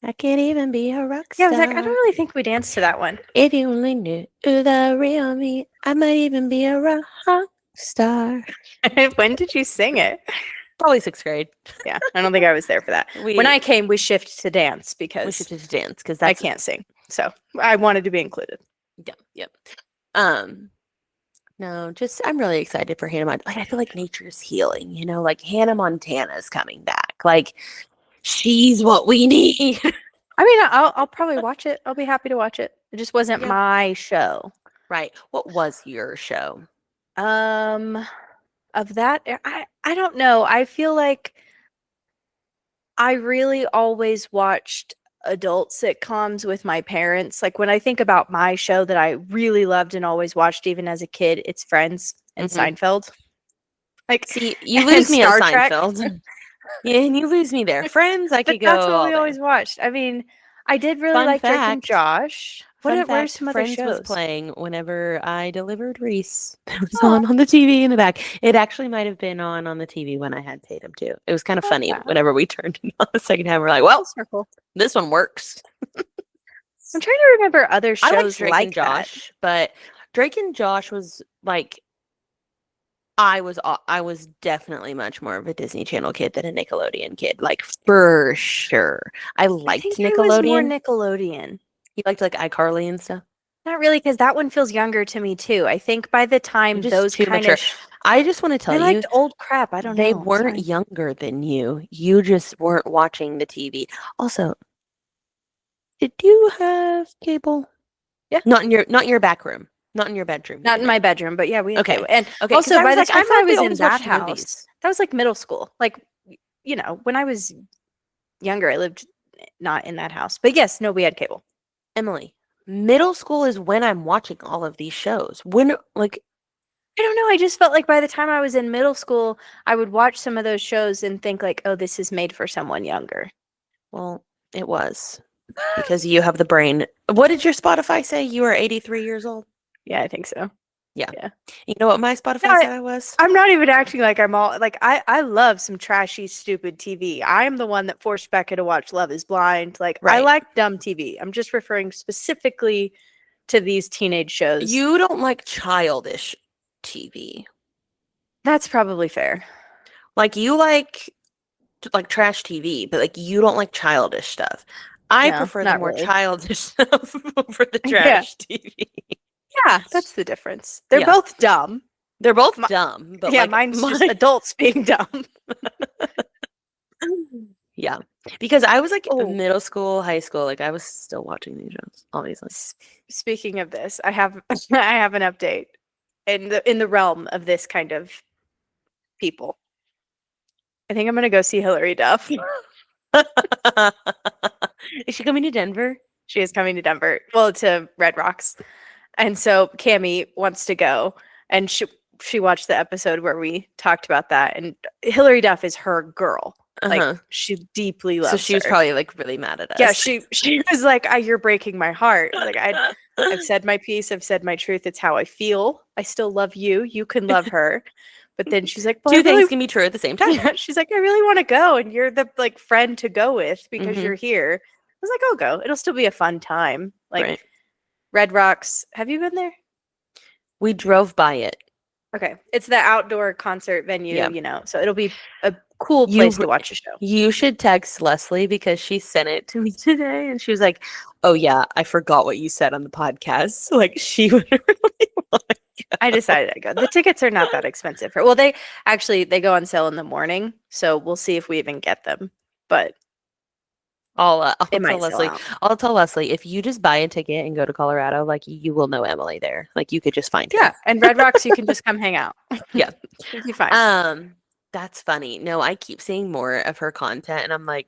I can't even be a rock Yeah, I was like, I don't star really think we danced to that one. if you only knew the real me. I might even be a rock star. When did you sing it? Probably sixth grade. Yeah, I don't think I was there for that. We When I came, we shifted to dance we because shifted to dance because I that's can't sing. So I wanted to be included. yep. Um, no, just I'm really excited for Hannah Montana. Like I feel like nature's healing, like Hannah Montana's coming back. Like she's what we need. I mean, I'll probably watch it. I'll be happy to watch it. It just wasn't Yeah. my show. Right. What was your show? Of that, I don't know. I feel like I really always watched adult sitcoms with my parents. Like when I think about my show that I really loved and always watched even as a kid, it's Friends and Mhm. Seinfeld. Like See, you and lose me at Star Trek. Seinfeld. Yeah, and you lose me there. Friends, I But could go that's what all we day. always watched. I mean, I did really Fun like Drake and fact. Josh. Fun What are fact, some other Friends was shows? playing whenever I delivered Reese. It was Oh, on the TV in the back. It actually might have been on the TV when I had Tatum too. It was kind of I love funny that. whenever we turned it on the second time. We're like, well, Circle. this one works. I'm trying to remember other I like shows Drake and like that. Josh, but Drake and Josh was like I was definitely much more of a Disney Channel kid than a Nickelodeon kid, like for sure. I I liked think I was more Nickelodeon. Nickelodeon. You liked like iCarly and stuff. Not really, because that one feels younger to me too. I think by the You're time just those too kind of mature. I just want to I tell you, liked old crap. I don't they know. weren't Sorry. younger than you. You just weren't watching the TV. Also, did you have cable? Yeah. Not in your back room. Not in your bedroom. You Not in didn't. my bedroom, but yeah, we had Okay. cable. And Okay. Because also I was by the like, I time thought I we was in always that watched house, movies. that was like middle school. Like, when I was younger, I lived not in that house. But yes, no, we had cable. Emily, middle school is when I'm watching all of these shows. When, like, I don't know. I just felt like by the time I was in middle school, I would watch some of those shows and think like, oh, this is made for someone younger. well, it was because you have the brain. What did your Spotify say? You were 83 years old? Yeah, I think so. Yeah. Yeah. You know what my No, Spotify said I was? I'm not even acting like I'm all like I love some trashy, stupid TV. I'm the one that forced Becca to watch Love is Blind. Like I Right. like dumb TV. I'm just referring specifically to these teenage shows. You don't like childish TV. That's probably fair. Like you like trash TV, but like you don't like childish stuff. I No, prefer the not more really. childish stuff over the Yeah. trash TV. Yeah, that's the difference. They're Yeah. both dumb. They're both Mi- dumb, but yeah, like mine's just mine- adults being dumb. yeah. Because I was like Oh. middle school, high school, like I was still watching these shows, obviously. Speaking of this, I have I have an update in the realm of this kind of people. I think I'm gonna go see Hillary Duff. Is she coming to Denver? She is coming to Denver. Well, to Red Rocks. And so Cammie wants to go. And she watched the episode where we talked about that. And Hillary Duff is her girl. Like Uh-huh. she deeply So loves she was her. probably like really mad at us. Yeah, she was like, "You're breaking my heart." Like I've said my piece. I've said my truth. It's how I feel. I still love you. You can love her. But then she's like, "Well, Two I really things can be true at the same time. yeah." She's like, "I really want to go, and you're the like friend to go with because Mhm. you're here." I was like, "I'll go. It'll still be a fun time." Like Right. Red Rocks. Have you been there? We drove by it. Okay, it's the outdoor concert venue. Yeah. You know, so it'll be a cool You place to r- watch a show. You should text Leslie because she sent it to me today and she was like, "Oh yeah, I forgot what you said on the podcast." Like she would really want to I go. decided to go. The tickets are not that expensive. Well, they go on sale in the morning, so we'll see if we even get them. But I'll it tell might sell Leslie. out. I'll tell Leslie if you just buy a ticket and go to Colorado, like you will know Emily there. Like you could just find her. Yeah, and Red Rocks, you can just come hang out. Yeah. It'll be fine. That's funny. No, I keep seeing more of her content and I'm like,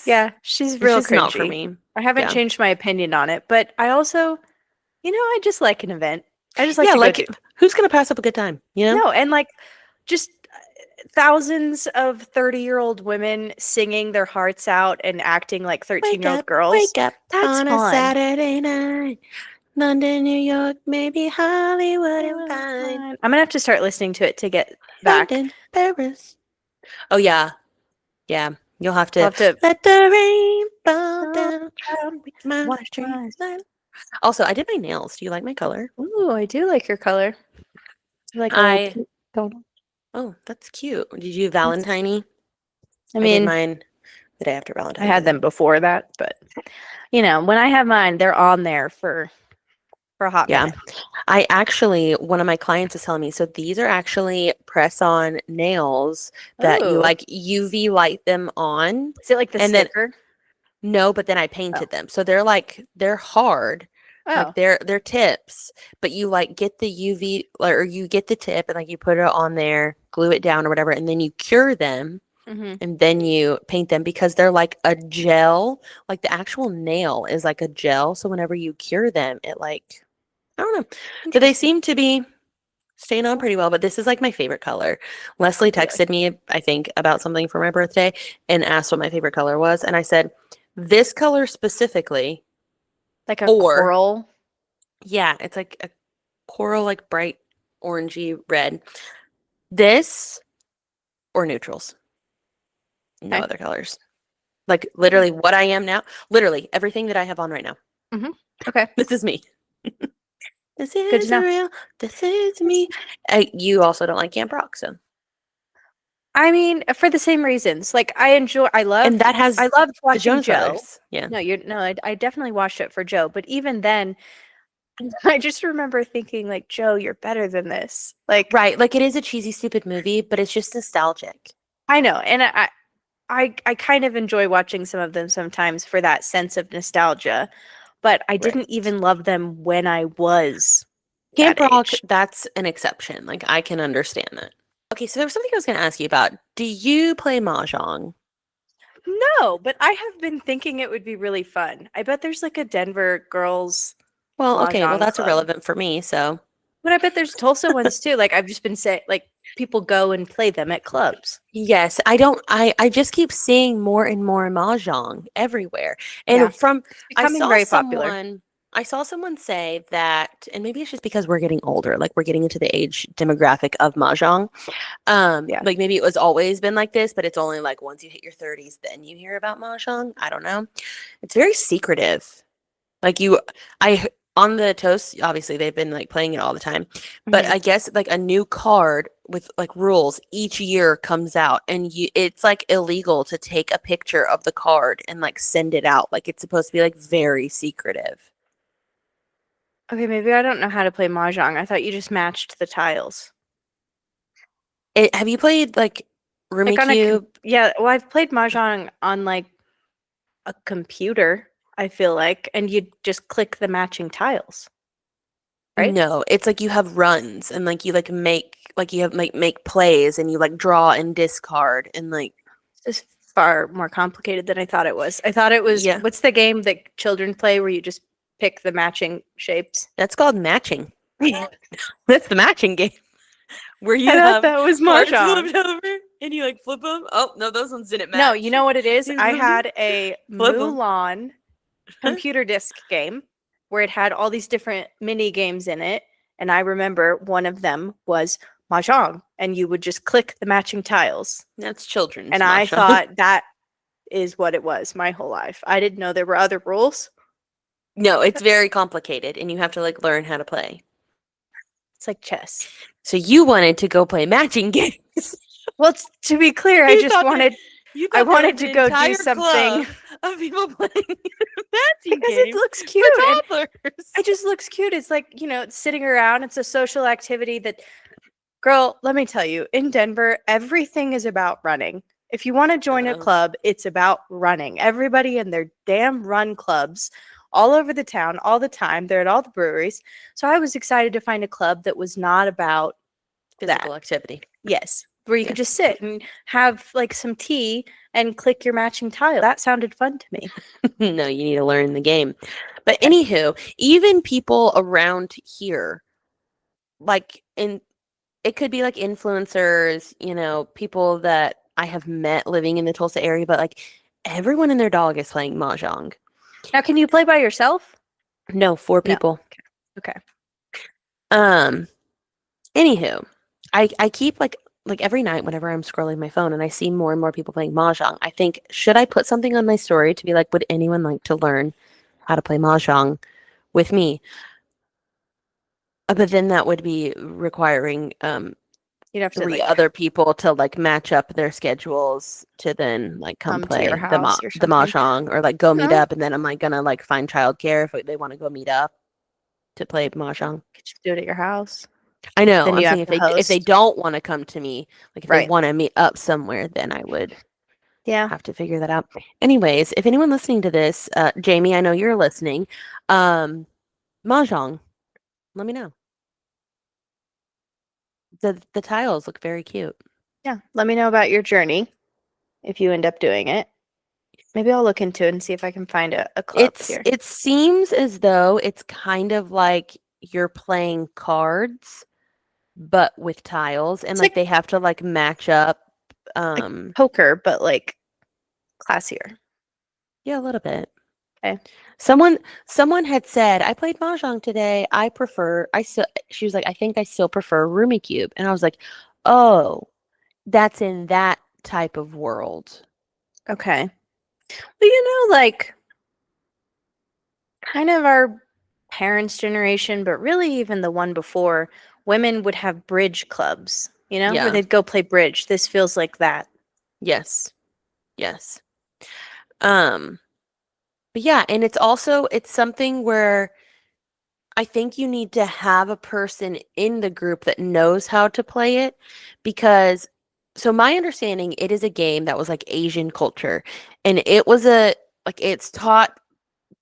Yeah, she's it's real just not for cringy. me. I haven't Yeah. changed my opinion on it, but I also, I just like an event. I just like Yeah, to go like to. who's gonna pass up a good time, you know? No, and like just thousands of 30-year-old women singing their hearts out and acting like 13-year-old girls. Wake up That's on a fun. Saturday night. London, New York, maybe Hollywood and fine. I'm gonna have to start listening to it to get back. London, Paris. Oh yeah. Yeah. You'll have I'll to have to let the rain fall down. Make my watch dreams light. Also, I did my nails. Do you like my color? Ooh, I do like your color. You like a little I pink tone. Oh, that's cute. Did you Valentine? I I did mean, mine the day after I Valentine's had Day. them before that, but when I have mine, they're on there for a hot Yeah. minute. I actually, one of my clients is telling me, so these are actually press-on nails that you Ooh. like UV light them on. Is it like the And then sticker? no, but then I painted them. So they're hard. Oh. Like they're tips, but you like get the UV or you get the tip and like you put it on there, glue it down or whatever, and then you cure them Mm-hmm. and then you paint them because they're like a gel. Like the actual nail is like a gel. So whenever you cure them, it like I don't know. But they seem to be staying on pretty well. But this is like my favorite color. Leslie texted me, I think, about something for my birthday and asked what my favorite color was. And I said, this color specifically. Like a Or- coral. Yeah, it's like a coral, like bright orangey red. This or neutrals. No Okay. other colors. Like literally what I am now. Literally everything that I have on right now. Okay. This is me. This Good to is know. real. This is me. You also don't like Camp Rock, so. I mean, for the same reasons. Like I And that has I loved the watching Jonas Joe. Brothers. Yeah. No, I definitely watched it for Joe. But even then, I just remember thinking like, Joe, you're better than this. Like, Right. Like it is a cheesy, stupid movie, but it's just nostalgic. I know, and I kind of enjoy watching some of them sometimes for that sense of nostalgia. But I didn't Right. even love them when I was Camp that Rock, age. that's an exception. Like I can understand that. Okay, so there was something I was going to ask you about. Do you play Mahjong? No, but I have been thinking it would be really fun. I bet there's like a Denver girls Well, okay, well mahjong that's club. irrelevant for me, so. But I bet there's Tulsa ones too. Like I've just been saying, like people go and play them at clubs. Yes, I just keep seeing more and more Mahjong everywhere. And Yeah, from It's I becoming saw very popular. someone say that, and maybe it's just because we're getting older, like we're getting into the age demographic of Mahjong. Yeah. Like maybe it was always been like this, but it's only like once you hit your 30s, then you hear about Mahjong. I don't know. It's very secretive. Like on the toast, obviously they've been like playing it all the time. But Mhm. I guess like a new card with like rules each year comes out and it's like illegal to take a picture of the card and like send it out. Like it's supposed to be like very secretive. Okay, maybe I don't know how to play mahjong. I thought you just matched the tiles. Have you played like Like on a Rumikube? yeah, well I've played mahjong on like a computer, I feel like, and you just click the matching tiles. Right? No, it's like you have runs and like you like make like you have like make plays and you like draw and discard and like This far more complicated than I thought it was. I thought it was, Yeah. what's the game that children play where you just pick the matching shapes? That's called matching. That's the matching game where you I thought have that was cards mahjong. flipped over and you like flip them. Oh no, those ones didn't No, match. you know what it is? I had a Flip them. Mulan computer disc game where it had all these different mini games in it. And I remember one of them was mahjong, and you would just click the matching tiles. That's children's And I mahjong. thought that is what it was my whole life. I didn't know there were other rules. No, it's very complicated and you have to like learn how to play. It's like chess. So you wanted to go play matching games. Well, to be clear, I You just thought that- wanted You I thought there wanted was to an go do entire something. club of people playing matching because it games looks for cute. And toddlers. it just looks cute. It's like, it's sitting around. It's a social activity that, girl, let me tell you, in Denver, everything is about running. If you want to join a Uh-oh. club, it's about running. Everybody in their damn run clubs all over the town, all the time. They're at all the breweries. So I was excited to find a club that was not about Physical activity. yes, where you Yeah. could just sit and have like some tea and click your matching tile. That sounded fun to me. No, you need to learn the game. But Okay. anywho, even people around here, like it could be like influencers, people that I have met living in the Tulsa area, but like everyone and their dog is playing mahjong. Now, can you play by yourself? No, 4 No. people. Okay. Anywho, I keep like every night whenever I'm scrolling my phone and I see more and more people playing mahjong, I think, should I put something on my story to be like, would anyone like to learn how to play mahjong with me? But then that would be requiring You'd have to 3 like other people to like match up their schedules to then like come come to your play house or the something. mahjong or like go meet No. up, and then am I gonna like find childcare if they want to go meet up to play mahjong? Could you do it at your house? I know. Then I'm you saying have if to they host. don't want to come to me, like if they Right. want to meet up somewhere, then I would Yeah. have to figure that out. Anyways, if anyone listening to this, Jamie, I know you're listening. Mahjong, let me know. The tiles look very cute. Yeah. Let me know about your journey if you end up doing it. Maybe I'll look into it and see if I can find a club here. It seems as though it's kind of like you're playing cards, but with tiles, and It's like like- they have to like match up. Like poker, but like classier. Yeah, a little bit. Okay. Someone had said, I played mahjong today. She was like, I think I still prefer Rumikube. And I was like, oh, that's in that type of world. Okay. Well, like kind of our parents' generation, but really even the one before, women would have bridge clubs, where Yeah. they'd go play bridge. This feels like that. Yes. Yes. But yeah, and it's something where I think you need to have a person in the group that knows how to play it, because so my understanding, it is a game that was like Asian culture, and it's taught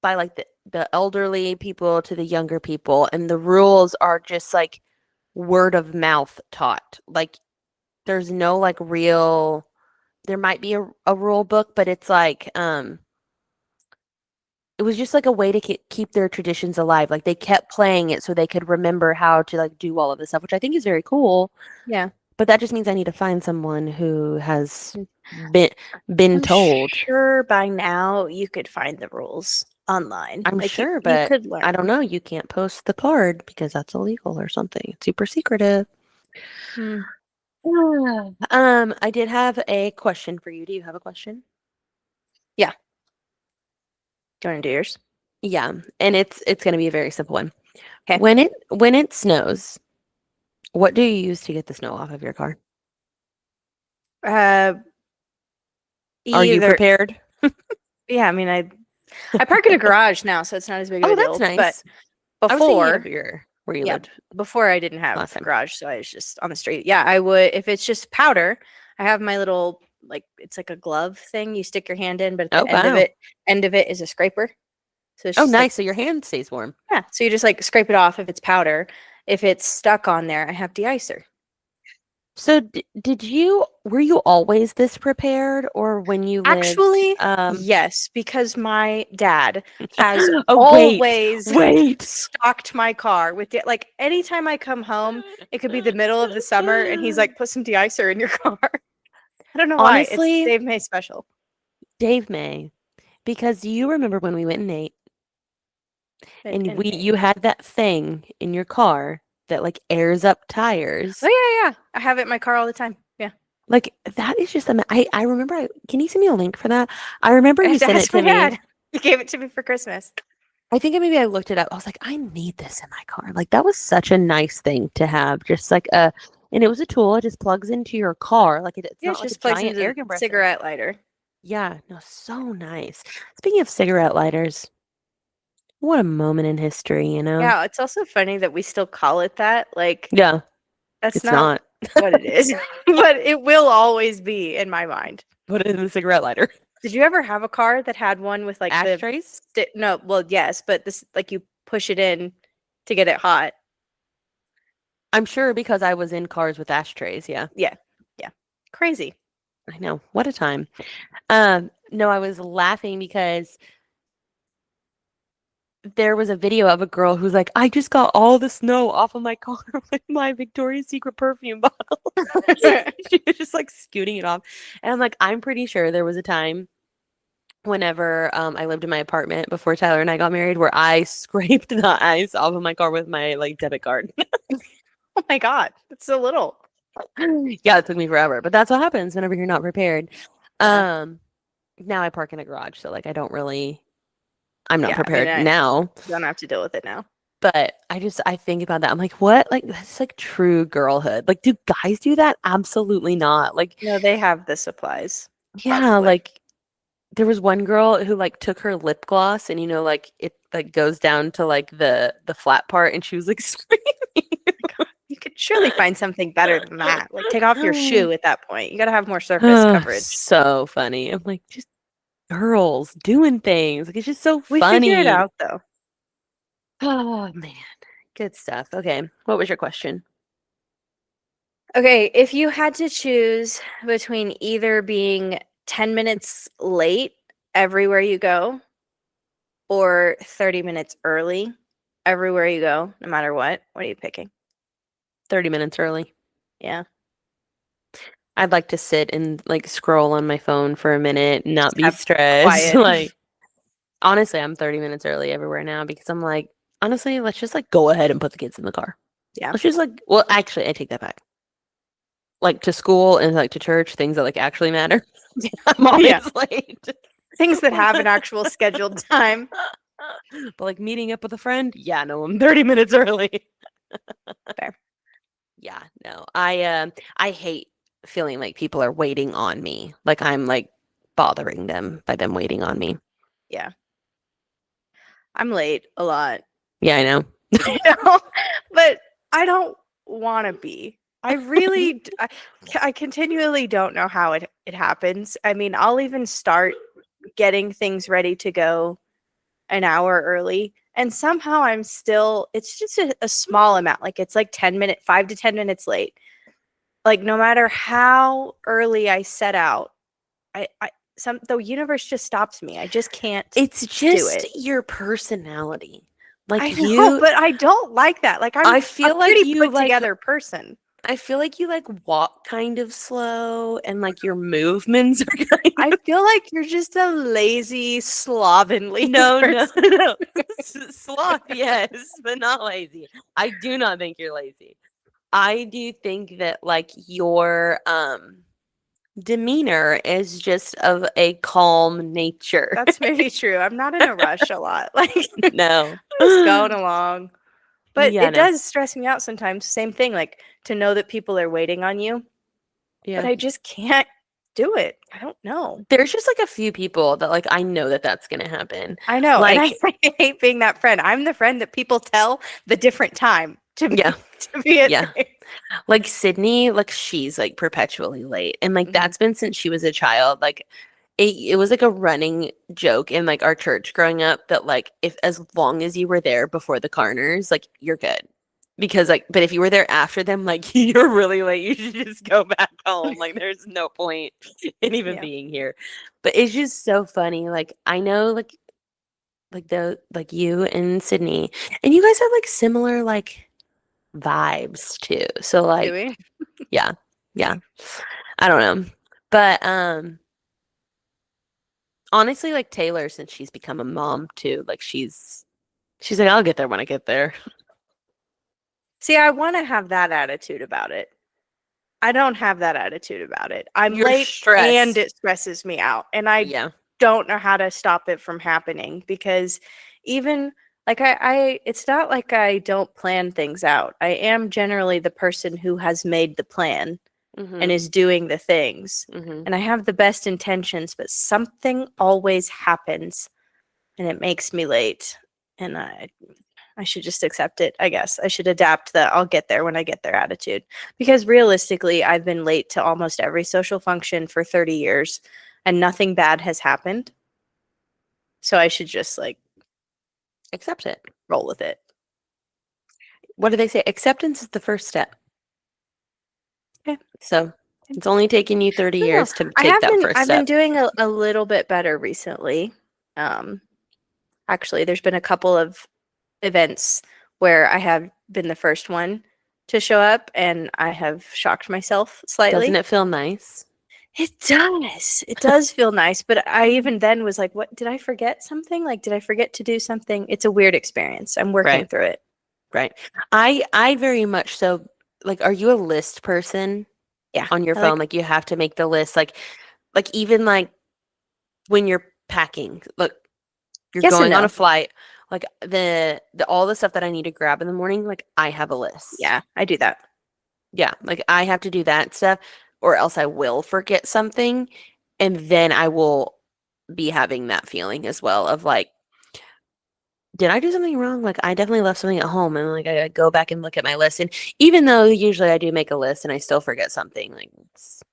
by like the elderly people to the younger people, and the rules are just like word of mouth taught. Like there's no like real, there might be a rule book, but it's like it was just like a way to keep their traditions alive. Like they kept playing it so they could remember how to like do all of this stuff, which I think is very cool. Yeah. But that just means I need to find someone who has been I'm told. sure by now you could find the rules online. I'm Like, sure, you but could learn. I don't know. You can't post the card because that's illegal or something. It's super secretive. Hmm. I did have a question for you. Do you have a question? Do you want to do yours? Yeah, and it's going to be a very simple one. Okay. When it snows, what do you use to get the snow off of your car? Are you prepared? Yeah, I mean, I park in a garage now, so it's not as big of Oh, a deal. that's nice. But I was thinking of before, where you yeah, lived. before I didn't have last a time. garage, so I was just on the street. Yeah, I would if it's just powder. I have my little it's like a glove thing you stick your hand in, but at Oh, the end of wow. it is a scraper. So it's Oh, just nice. So your hand stays warm. yeah, so you just like scrape it off if it's powder. If it's stuck on there, I have de-icer. So were you always this prepared or when you lived Actually, yes, because my dad has oh always wait. stocked my car with like anytime I come home, it could be the middle of the summer and he's like, put some de-icer in your car. I don't know why. It's Honestly, Dave May special. Dave May, because you remember when we went and ate and And you had that thing in your car that like airs up tires. oh yeah. I have it in my car all the time. Yeah. Like that is just I remember can you send me a link for that? I remember I you have to sent it ask my to me. dad. He gave it to me for Christmas. I think maybe I looked it up. I was like, I need this in my car. Like that was such a nice thing to have. Just like a and it was a tool. It just plugs into your car. Like it's Yeah, not it like a just plugs giant into air the compressor. cigarette lighter. Yeah, no, so nice. Speaking of cigarette lighters, what a moment in history, you know? Yeah, it's also funny that we still call it that. Like, Yeah, that's it's not not. what it is, but it will always be in my mind. Put it in the cigarette lighter. Did you ever have a car that had one with like the Ashtrays? no, well, yes, but this like you push it in to get it hot. I'm sure because I was in cars with ashtrays. Yeah, Yeah. Yeah. Crazy. I know. What a time. No, I was laughing because there was a video of a girl who's like, I just got all the snow off of my car with my Victoria's Secret perfume bottle. She was just like scooting it off. And I'm like, I'm pretty sure there was a time whenever I lived in my apartment before Tyler and I got married where I scraped the ice off of my car with my like debit card. Oh my god, it's so little. Yeah, it took me forever, but that's what happens whenever you're not prepared. Yeah. Um, now I park in a garage, so like I'm not Yeah, I mean, prepared I now. don't have to deal with it now. But I think about that. I'm like, what? Like that's like true girlhood. Like, do guys do that? Absolutely not. Like, No, they have the supplies, yeah, probably. like there was one girl who like took her lip gloss and like it like goes down to like the flat part and she was like screaming. You could surely find something better than that. Like, take off your shoe at that point. You gotta have more surface Oh, coverage. so funny. I'm like, just girls doing things. Like it's just so We figure it funny. out, though. Oh man. Good stuff. Okay. What was your question? Okay, if you had to choose between either being 10 minutes late everywhere you go or 30 minutes early everywhere you go, no matter what are you picking? 30 minutes early. Yeah. I'd like to sit and like scroll on my phone for a minute, not Just be have stressed. quiet. Like honestly, I'm 30 minutes early everywhere now because I'm like, honestly, let's just like go ahead and put the kids in the car. Yeah. Let's just like, well, actually, I take that back. Like to school and like to church, things that like actually matter. I'm always Yeah. late. Things that have an actual scheduled time. But like meeting up with a friend, yeah, no, I'm 30 minutes early. Fair. Yeah, no. I hate feeling like people are waiting on me. Like I'm like bothering them by them waiting on me. Yeah. I'm late a lot. Yeah, I know. You know? But I don't want to be. I really I continually don't know how it happens. I mean, I'll even start getting things ready to go an hour early and somehow I'm still it's just a small amount. Like it's like 5 to 10 minutes late. Like no matter how early I set out, I the universe just stops me. I just can't It's do just it. your personality. Like I know, you but I don't like that. Like I'm I a feel like pretty you put like together person. I feel like you like walk kind of slow and like your movements are kind I of feel like you're just a lazy, slovenly no, person. no. Sloth, yes, but not lazy. I do not think you're lazy. I do think that like your demeanor is just of a calm nature. That's maybe true. I'm not in a rush a lot. Like No. just going along. But Yeah, it no. does stress me out sometimes. Same thing, like to know that people are waiting on you, but Yeah. I just can't do it. I don't know. There's just like a few people that like I know that that's going to happen. I know. And Like, I hate being that friend. I'm the friend that people tell the different time to yeah. to be at Yeah. things. Like Sydney, like she's like perpetually late. And like Mhm. that's been since she was a child. Like it was like a running joke in like our church growing up that like if as long as you were there before the Carners, like you're good. because like, but if you were there after them, like you're really late, you should just go back home. Like there's no point in even Yeah. being here. But it's just so funny. Like I know like the like you and Sydney, and you guys have like similar like vibes too. So Do like we? yeah, yeah. I don't know. But honestly, like Taylor, since she's become a mom too, like she's like, I'll get there when I get there. See, I want to have that attitude about it. I don't have that attitude about it. I'm You're late and stressed. it stresses me out. And I Yeah. don't know how to stop it from happening because even like I it's not like I don't plan things out. I am generally the person who has made the plan and Mm-hmm. is doing the things. Mm-hmm. And I have the best intentions, but something always happens and it makes me late. And I should just accept it, I guess. I should adapt the I'll get there when I get there attitude. Because realistically, I've been late to almost every social function for 30 years and nothing bad has happened. So I should just like Accept it. roll with it. What do they say? Acceptance is the first step. Okay. So it's only taken you 30 I don't know. years to take that first I've been step. doing a little bit better recently. Um Actually, there's been a couple of events where I have been the first one to show up and I have shocked myself Doesn't slightly. it feel nice? It does. It does feel nice, but I even then was like, what did I forget something? Like did I forget to do something? It's a weird experience. I'm working Right. through it. Right. I very much so like are you a list person Yeah. on your I phone? like Like you have to make the list like even like when you're packing, look, you're yes and going on a no. flight, like the all the stuff that I need to grab in the morning, like I have a list. Yeah, I do that. Yeah, like I have to do that stuff or else I will forget something and then I will be having that feeling as well of like did I do something wrong? Like I definitely left something at home and like I go back and look at my list and even though usually I do make a list and I still forget something, like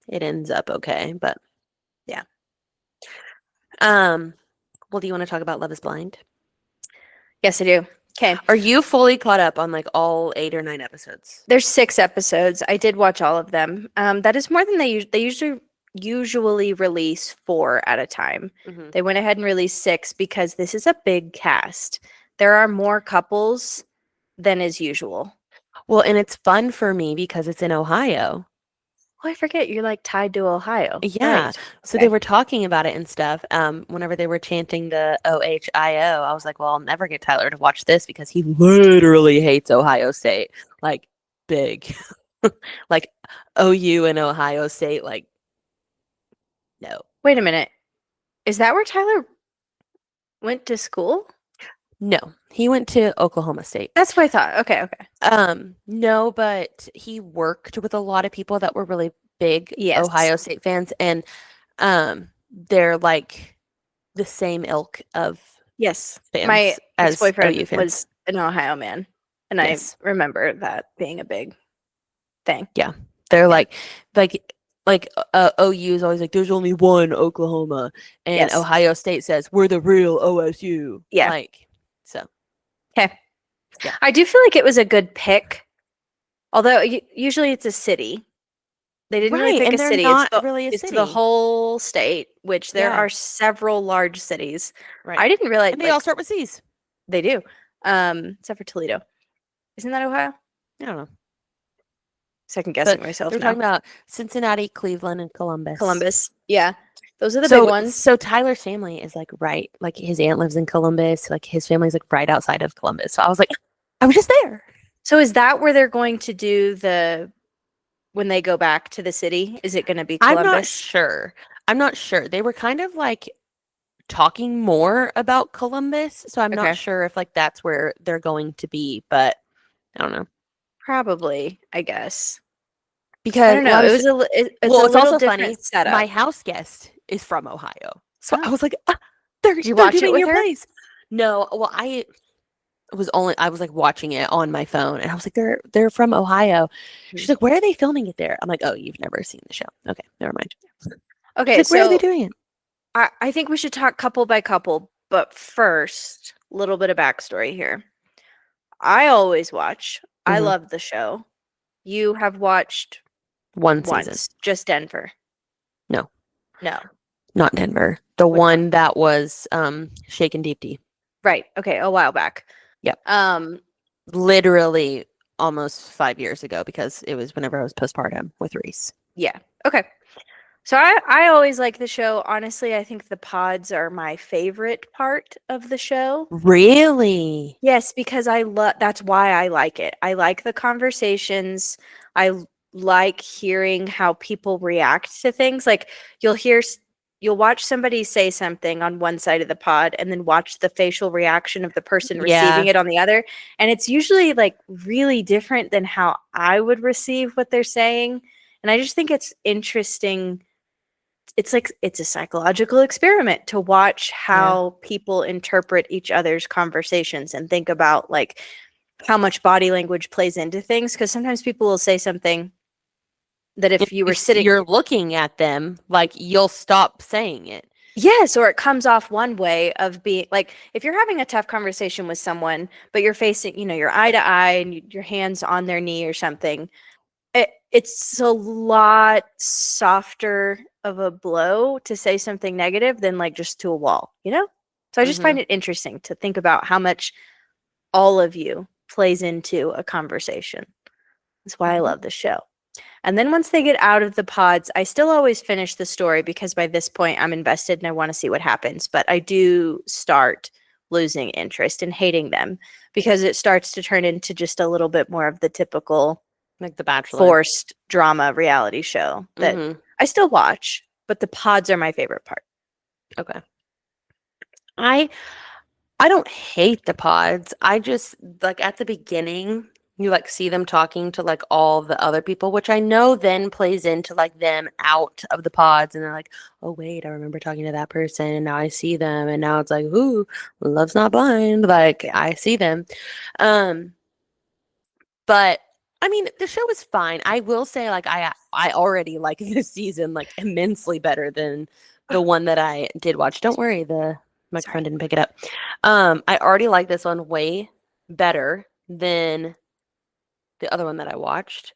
it ends up okay, but Yeah. um well, do you want to talk about Love is Blind? Yes, I do. Okay. Are you fully caught up on like all 8 or 9 episodes? There's 6 episodes. I did watch all of them. That is more than they usually release 4 at a time. Mhm. They went ahead and released 6 because this is a big cast. There are more couples than is usual. Well, and it's fun for me because it's in Ohio. Oh, I forget you're like tied to Ohio. Yeah. Right. So they Okay. were talking about it and stuff. Whenever they were chanting the OHIO, I was like, well, I'll never get Tyler to watch this because he literally hates Ohio State. Like big. Like OU and Ohio State, like no. Wait a minute. Is that where Tyler went to school? No. He went to Oklahoma State. That's what I thought. Okay, okay. No, but he worked with a lot of people that were really big Yes. Ohio State fans and they're like the same ilk of Yes. My fans as ex-boyfriend OU fans. was an Ohio man, and I Yes. remember that being a big thing. Yeah. They're Yeah. like OU is always like there's only one Oklahoma and Yes. Ohio State says we're the real OSU. Yeah. Like so. Okay. Yeah. I do feel like it was a good pick, although usually it's a city. They didn't really Right. pick a And they're city. not really a It's the city. whole state, which there Yeah. are several large cities. Right. I didn't realize And they all start with C's. they do. Except for Toledo. Isn't that Ohio? I don't know. Second But guessing myself they're now. talking about Cincinnati, Cleveland, and Columbus. Columbus. Yeah. Those are the big ones. So Tyler's family is like right, like his aunt lives in Columbus, like his family's like right outside of Columbus. So I was like, I was just there. So is that where they're going to do the when they go back to the city? Is it going to be I'm not Columbus? sure. I'm not sure. They were kind of like talking more about Columbus, so I'm Okay. not sure if like that's where they're going to be, but I don't know. Probably, I guess. I Because don't know. It was it's well, a it's little also different funny. setup. My house guest is from Ohio, so I Oh. was like, Did you they're watch it doing with your her? place. No, well, I was like watching it on my phone, and I was like, they're from Ohio. She's like, where are they filming it there? I'm like, oh, you've never seen the show. Okay, never mind. Okay, She's like, where are they so doing it? I think we should talk couple by couple, but first, a little bit of backstory here. I always watch. I Mhm. love the show. You have watched One season. once, just Denver. No, No. not Denver. The Which one? one that was Shaken Deep Tea. Right. Okay, a while back. Yep. Um, Literally almost 5 years ago because it was whenever I was postpartum with Reese. yeah. Okay. So I always like the show. Honestly, I think the pods are my favorite part of the show. Really? Yes, because I love that's why I like it. I like the conversations. Like hearing how people react to things. Like you'll hear you'll watch somebody say something on one side of the pod and then watch the facial reaction of the person receiving Yeah. it on the other, and it's usually like really different than how I would receive what they're saying. And I just think it's interesting. It's like it's a psychological experiment to watch Yeah. how people interpret each other's conversations and think about like how much body language plays into things, because sometimes people will say something that if you were sitting, You're looking at them, like you'll stop saying it. yes, or it comes off one way of being like if you're having a tough conversation with someone but you're facing, you're eye to eye and your hands on their knee or something, it's a lot softer of a blow to say something negative than like just to a wall. So I just Mm-hmm. find it interesting to think about how much all of you plays into a conversation. That's why I Mm-hmm. love the show. And then once they get out of the pods, I still always finish the story because by this point I'm invested and I want to see what happens. But I do start losing interest and hating them because it starts to turn into just a little bit more of the typical Like The Bachelor. forced drama reality show that Mm-hmm. I still watch, but the pods are my favorite part. Okay. I I don't hate the pods. I just like at the beginning, you like see them talking to like all the other people, which I know then plays into like them out of the pods and they're like, oh wait, I remember talking to that person and now I see them and now it's like, ooh, love's not blind. Like Yeah. I see them. Um, but I mean the show is fine. I will say like I already like this season like immensely better than the one that I did watch. Don't worry, the microphone Sorry. didn't pick it up. I already like this one way better than the other one that I watched.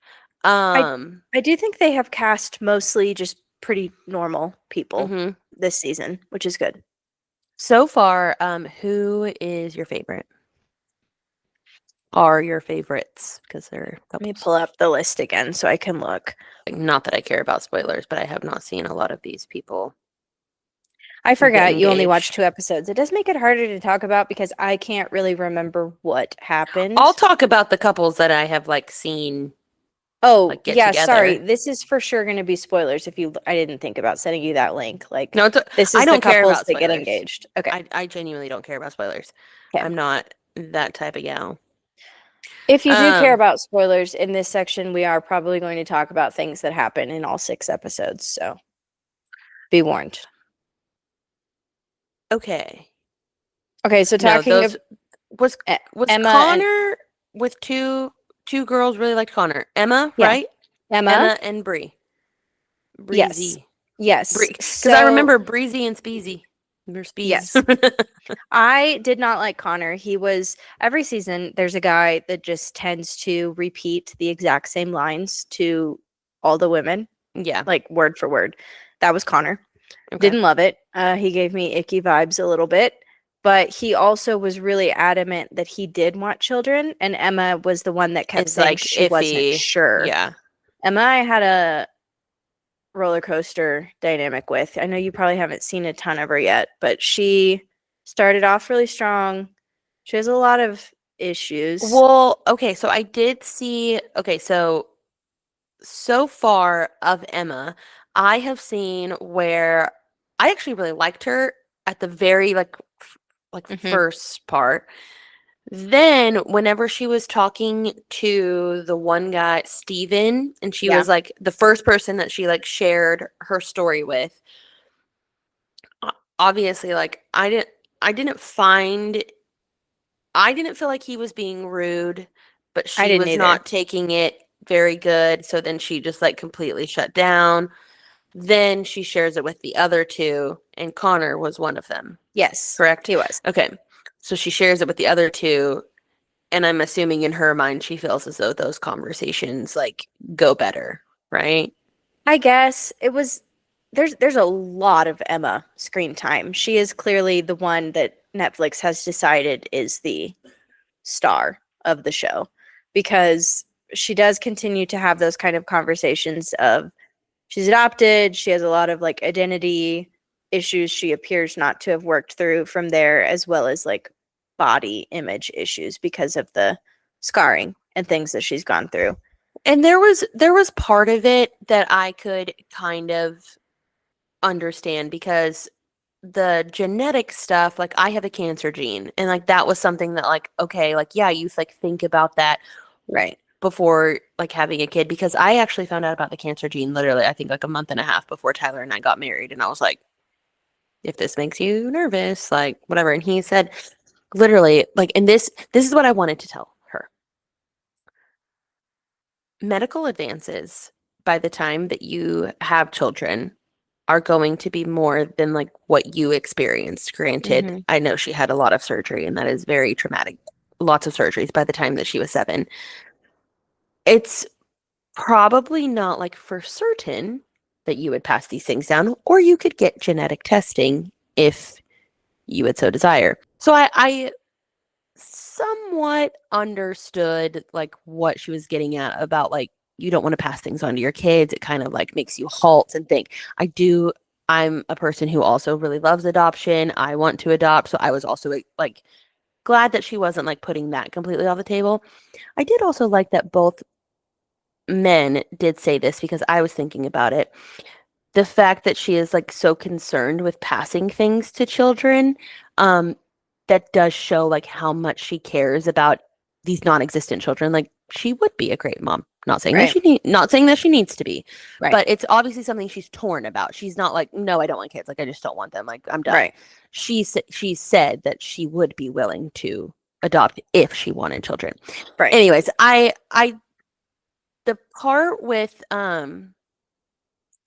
I Um, I do think they have cast mostly just pretty normal people mhm. this season, which is good. So far, who is your favorite? Are your favorites? Because there are Let me couples. pull up the list again so I can look. Like, not that I care about spoilers, but I have not seen a lot of these people I get forgot you only watched engaged. 2 episodes. It does make it harder to talk about because I can't really remember what happened. I'll talk about the couples that I have like seen Oh, like get yeah, sorry. together. This is for sure going to be spoilers if you I didn't think about sending you that link. Like No, this I is the don't care couples about that get spoilers. engaged. Okay. I genuinely don't care about spoilers. Okay. I'm not that type of gal. If you do care Um, about spoilers in this section, we are probably going to talk about things that happen in all 6 episodes, so be warned. okay. Okay, so No, talking those of was was Emma and Connor with two girls really liked Connor. Emma, yeah, right? Emma. Emma and Bree. Yes. Breezy. Yes. Bree, because I So, remember Breezy and Speezy. Or Speez. yes. I did not like Connor. He was every season there's a guy that just tends to repeat the exact same lines to all the women, Yeah. like word for word. That was Connor. Okay. Didn't love it. He gave me icky vibes a little bit, but he also was really adamant that he did want children, and Emma was the one that kept It's saying like she wasn't iffy. sure. Yeah. Emma, I had a roller coaster dynamic with. I know you probably haven't seen a ton of her yet, but she started off really strong. She has a lot of issues. Well, okay, so I did see okay, so far of Emma, I have seen where I actually really liked her at the very like Hmm. first part. Then whenever she was talking to the one guy, Steven, and she Yeah, was like the first person that she like shared her story with. Obviously, like I didn't feel like he was being rude, but I she didn't was either. not taking it very good. So then she just like completely shut down. Then she shares it with the other two, and Connor was one of them, Yes, correct? he was. Okay. So she shares it with the other two, And I'm assuming in her mind she feels as though those conversations like go better, right? I guess it was there's a lot of Emma screen time. She is clearly the one that Netflix has decided is the star of the show because she does continue to have those kind of conversations of she's adopted, she has a lot of like identity issues she appears not to have worked through from there as well as like body image issues because of the scarring and things that she's gone through. And there was part of it that I could kind of understand because the genetic stuff, like I have a cancer gene, and like that was something that like okay, like yeah, you like think about that Right. before like having a kid because I actually found out about the cancer gene literally I think like a month and a half before Tyler and I got married, and I was like, if this makes you nervous, like whatever. And he said literally like, and this is what I wanted to tell her. Medical advances by the time that you have children are going to be more than like what you experienced. Granted, Mhm. I know she had a lot of surgery and that is very traumatic. Lots of surgeries by the time that she was 7. It's probably not like for certain that you would pass these things down, or you could get genetic testing if you would so desire. So I somewhat understood like what she was getting at about like you don't want to pass things on to your kids. It kind of like makes you halt and think. I'm a person who also really loves adoption. I want to adopt, so I was also like glad that she wasn't like putting that completely off the table. I did also like that both men did say this because I was thinking about it. The fact that she is like so concerned with passing things to children, um, that does show like how much she cares about these non-existent children. Like she would be a great mom. Right. Not saying that she needs to be, Right. but it's obviously something she's torn about. She's not like, no, I don't want kids. Like I just don't want them. Like I'm done. Right. She said that she would be willing to adopt if she wanted children. Right. Anyways, I the part with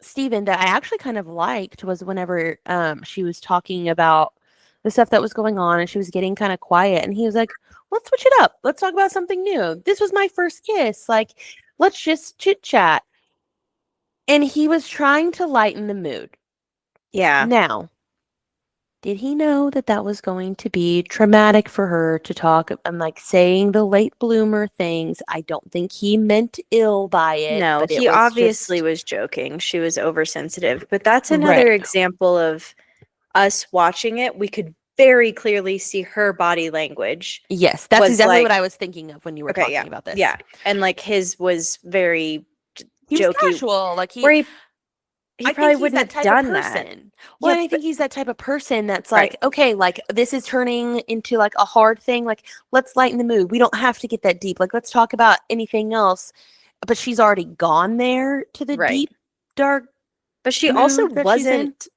Steven that I actually kind of liked was whenever she was talking about the stuff that was going on and she was getting kind of quiet and he was like, let's switch it up. Let's talk about something new. This was my first kiss. Like, let's just chit chat. And he was trying to lighten the mood. Yeah. Now, did he know that that was going to be traumatic for her to talk and like saying the late bloomer things? I don't think he meant ill by it, No, but it he was obviously just was joking. She was oversensitive. But that's another right. example of us watching it. We could very clearly see her body language Yes, that's was exactly what like, I was thinking of when you were okay, yeah. talking about this. Yeah. And like his was very He was jokey, casual, like where he I think probably he's wouldn't that have type of done that. person. Well, Yeah, and I but think he's that type of person that's like, right. okay, like this is turning into like a hard thing. Like, let's lighten the mood. We don't have to get that deep. Like, let's talk about anything else. But she's already gone there to the Right. deep, dark But she also mood that she's in. wasn't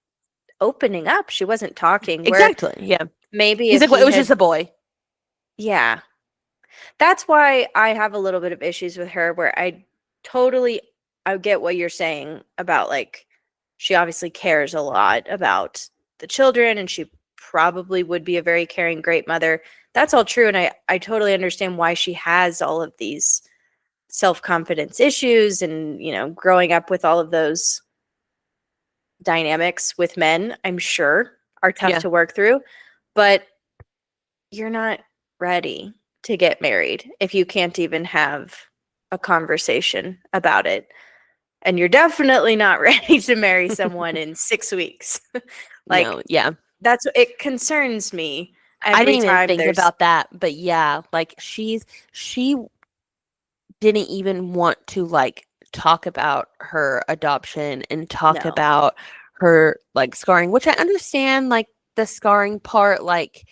opening up. She wasn't talking where Exactly. Yeah. maybe He's if like, well, he it was just had a boy. yeah. That's why I have a little bit of issues with her where totally I get what you're saying about like she obviously cares a lot about the children and she probably would be a very caring great mother. That's all true and I totally understand why she has all of these self-confidence issues and, growing up with all of those dynamics with men, I'm sure are tough Yeah. to work through, but you're not ready to get married if you can't even have a conversation about it. And you're definitely not ready to marry someone in 6 weeks. Like No. Yeah. it concerns me I every didn't even time think there's about that, but yeah, like she didn't even want to like talk about her adoption and talk no. about her like scarring, which I understand like the scarring part, like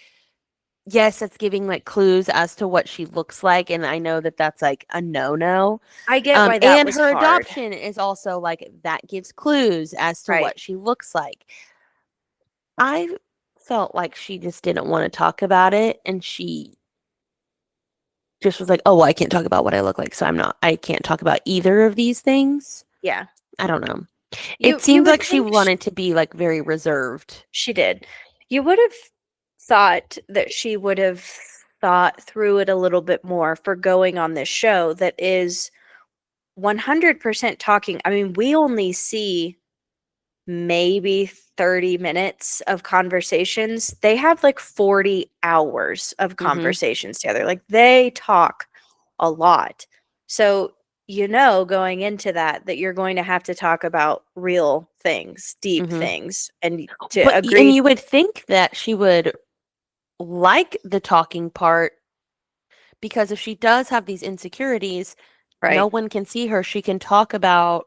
yes, it's giving like clues as to what she looks like, and I know that that's like a no-no. I get why that And was her hard. adoption is also like that gives clues as to Right. what she looks like. I felt like she just didn't want to talk about it, and she just was like, "Oh, well, I can't talk about what I look like, so I can't talk about either of these things." Yeah. I don't know. It You seemed would like she think wanted to be like very reserved. she did. You would have thought that she would have thought through it a little bit more for going on this show that is 100% talking. I mean, we only see maybe 30 minutes of conversations. They have like 40 hours of Mm-hmm. conversations together. Like they talk a lot. So, going into that you're going to have to talk about real things, deep Mm-hmm. things, and to And agree, you would think that she would like the talking part because if she does have these insecurities, no right? one can see her. She can talk about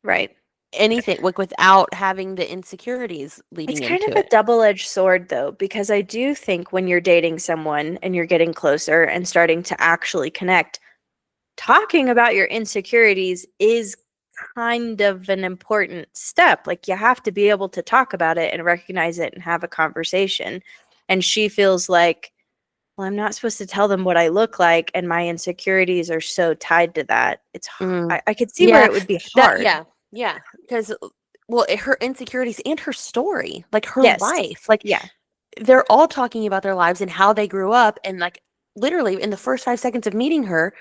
Right. anything like without having the insecurities It's leading kind into of a it. double-edged sword, though, because I do think when you're dating someone and you're getting closer and starting to actually connect, talking about your insecurities is kind of an important step. Like you have to be able to talk about it and recognize it and have a conversation. And she feels like, well, I'm not supposed to tell them what I look like, and my insecurities are so tied to that. Mm. I could see where Yeah, it would be that hard. yeah, because well, her insecurities and her story, like her Yes. life, like Yeah. they're all talking about their lives and how they grew up, and like literally in the first 5 seconds of meeting her,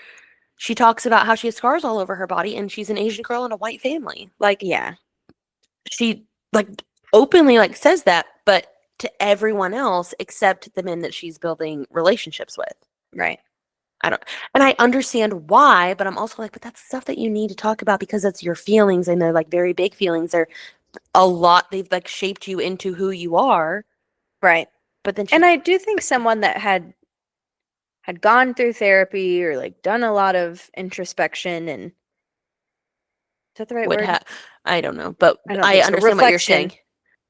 she talks about how she has scars all over her body and she's an Asian girl in a white family. Like Yeah. she like openly like says that, but to everyone else except the men that she's building relationships with. Right. I don't, and I understand why, but I'm also like, but that's stuff that you need to talk about because that's your feelings and they're like very big feelings. They're a lot, they've like shaped you into who you are. Right. But then And she I do think someone that had gone through therapy or like done a lot of introspection, and is that the right would word? have, I don't know, but I don't I think so. understand what you're saying. Reflection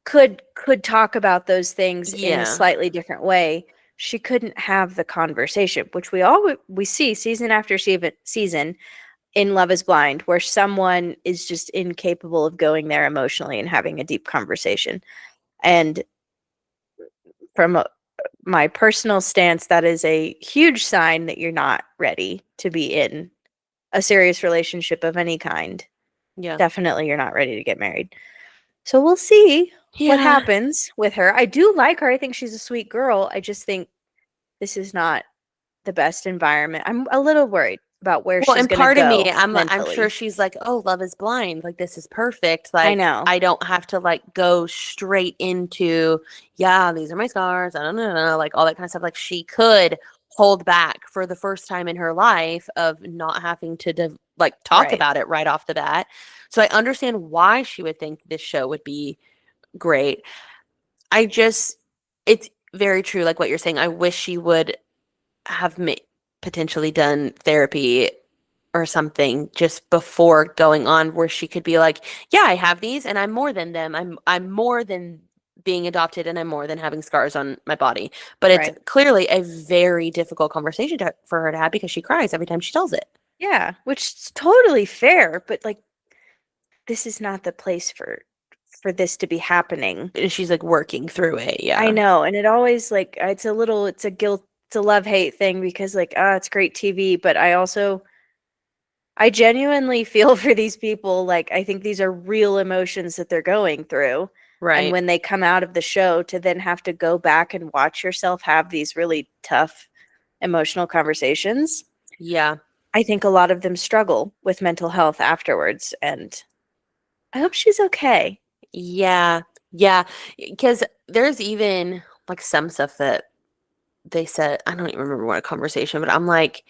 could talk about those things in a Yeah, slightly different way. She couldn't have the conversation, which we see season after season in Love is Blind, where someone is just incapable of going there emotionally and having a deep conversation. And from my personal stance, that is a huge sign that you're not ready to be in a serious relationship of any kind. yeah, Definitely, you're not ready to get married. So we'll see what yeah. happens with her. I do like her. I think she's a sweet girl. I just think this is not the best environment. I'm a little worried about where Well, she's and going to part of me, go I'm sure mentally. she's like, "Oh, Love is Blind. Like this is perfect. I Like know. I don't have to like go straight into, yeah, these are my scars. I don't know, like all that kind of stuff. Like she could hold back for the first time in her life of not having to like talk Right. about it right off the bat. So I understand why she would think this show would be great. I just, it's very true, like what you're saying. I wish she would have potentially done therapy or something just before going on where she could be like, yeah, I have these and I'm more than them. I'm more than being adopted and I'm more than having scars on my body. But it's Right. clearly a very difficult conversation for her to have because she cries every time she tells it. Yeah, which is totally fair, but like this is not the place for this to be happening. And she's like working through it. I Yeah. know, and it always like it's a guilt, it's a love-hate thing because like it's great TV, but I genuinely feel for these people. Like I think these are real emotions that they're going through. And Right. when they come out of the show to then have to go back and watch yourself have these really tough emotional conversations, Yeah. I think a lot of them struggle with mental health afterwards. And I hope she's okay. Yeah. Yeah. Because there's even like some stuff that they said, I don't even remember what conversation, but I'm like,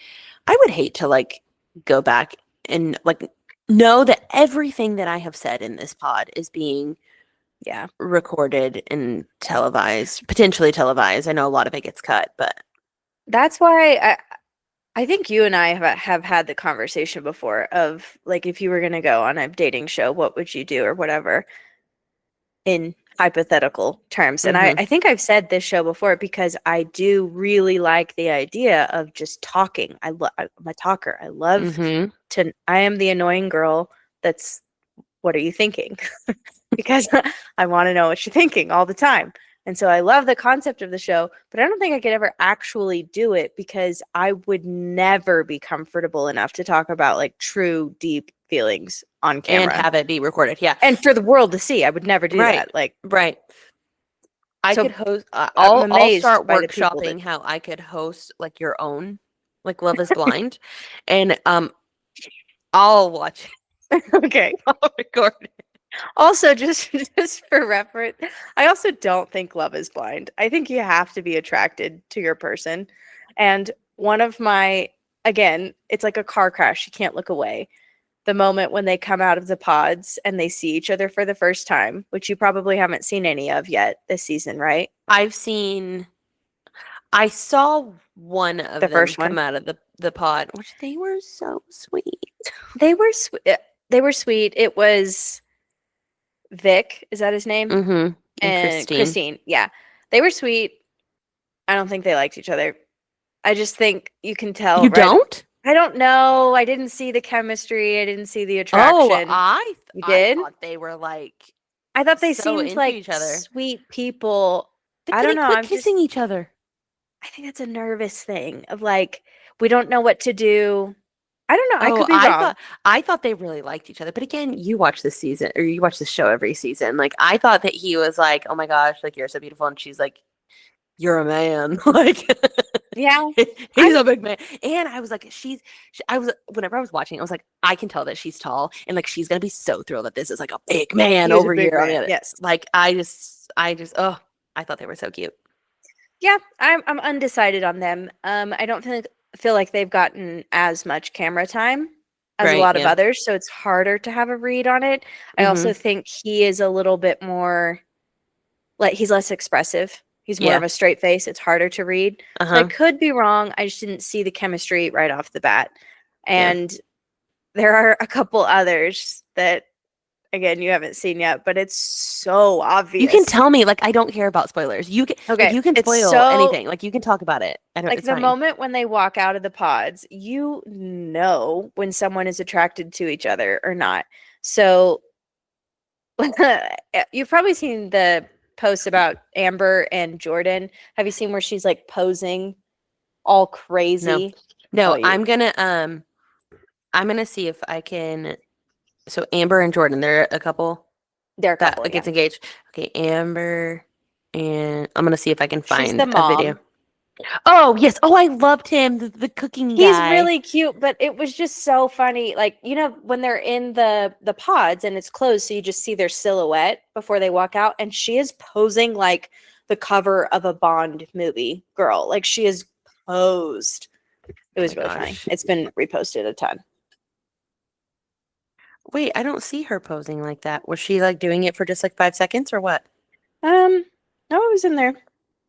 I would hate to like go back and like know that everything that I have said in this pod is being Yeah. recorded and televised, potentially televised. I know a lot of it gets cut, but That's why I think you and I have had the conversation before of like if you were going to go on a dating show, what would you do or whatever in hypothetical terms. And hmm I think I've said this show before because I do really like the idea of just talking. I'm a talker. I love hmm I am the annoying girl that's, what are you thinking? Because I want to know what you're thinking all the time. And so I love the concept of the show, but I don't think I could ever actually do it because I would never be comfortable enough to talk about like true, deep feelings on and camera have it be recorded. Yeah. and for the world to see. I would never do Right. that. Like, Right. I So could host. I'm I'll amazed start by the people that workshopping how I could host like your own, like Love Is Blind, and I'll watch it. okay. I'll record it. Also, just for reference, I also don't think love is blind. I think you have to be attracted to your person. And one of my, again, it's like a car crash. You can't look away. The moment when they come out of the pods and they see each other for the first time, which you probably haven't seen any of yet this season, right? I've seen. I saw one The of them first come one. out of the pod, which they were so sweet. They were they were sweet. It was Vic, is that his name? Mm-hmm. And And Christine. Christine. Yeah. They were sweet. I don't think they liked each other. I just think you can tell, You right? don't? I don't know. I didn't see the chemistry. I didn't see the Oh, attraction. You I did? thought they were like I thought they so seemed into like each other. sweet people. They I don't couldn't know. quit kissing each other. I think that's a nervous thing of like, we don't know what to do. I don't know. I Oh, could be wrong. I thought they really liked each other. But again, you watch this season or you watch the show every season. Like I thought that he was like, "Oh my gosh, like you're so beautiful." And she's like, "You're a man." Like Yeah. he's I'm, a big man. And I was like, I was whenever I was watching, I was like, I can tell that she's tall and like she's gonna be so thrilled that this is like a big man he is a over big here on the man. other. Yes. Like I just oh, I thought they were so cute. Yeah. I'm undecided on them. I don't feel like they've gotten as much camera time as a Right, lot of yeah. others, so it's harder to have a read on it. I Mm-hmm. also think he is a little bit more like he's less expressive. He's more of Yeah. a straight face. It's harder to read. So I Uh-huh. could be wrong. I just didn't see the chemistry right off the bat. Yeah. And there are a couple others that again you haven't seen yet, but it's so You can obvious. tell me, like, I don't care about spoilers. You can, like, Okay, you can it's spoil so anything. Like, you can talk about it. I don't. like It's the fine. moment when they walk out of the pods, you know when someone is attracted to each other or not. So you've probably seen the posts about Amber and Jordan. Have you seen where she's like posing all No, crazy? Oh, no. you I'm gonna see if I can. So Amber and Jordan, they're a couple they're a that couple, yeah. gets engaged. Okay, Amber, and I'm gonna see if I can She's the find a video. mom. Oh yes. Oh, I loved him, the cooking He's guy. really cute, but it was just so funny. Like, you know, when they're in the pods and it's closed, so you just see their silhouette before they walk out, and she is posing like the cover of a Bond movie girl. Like she is posed. It Oh was my really funny. gosh. It's been reposted a ton. Wait, I don't see her posing like that. Was she like doing it for just like 5 seconds or what? No, it was in there.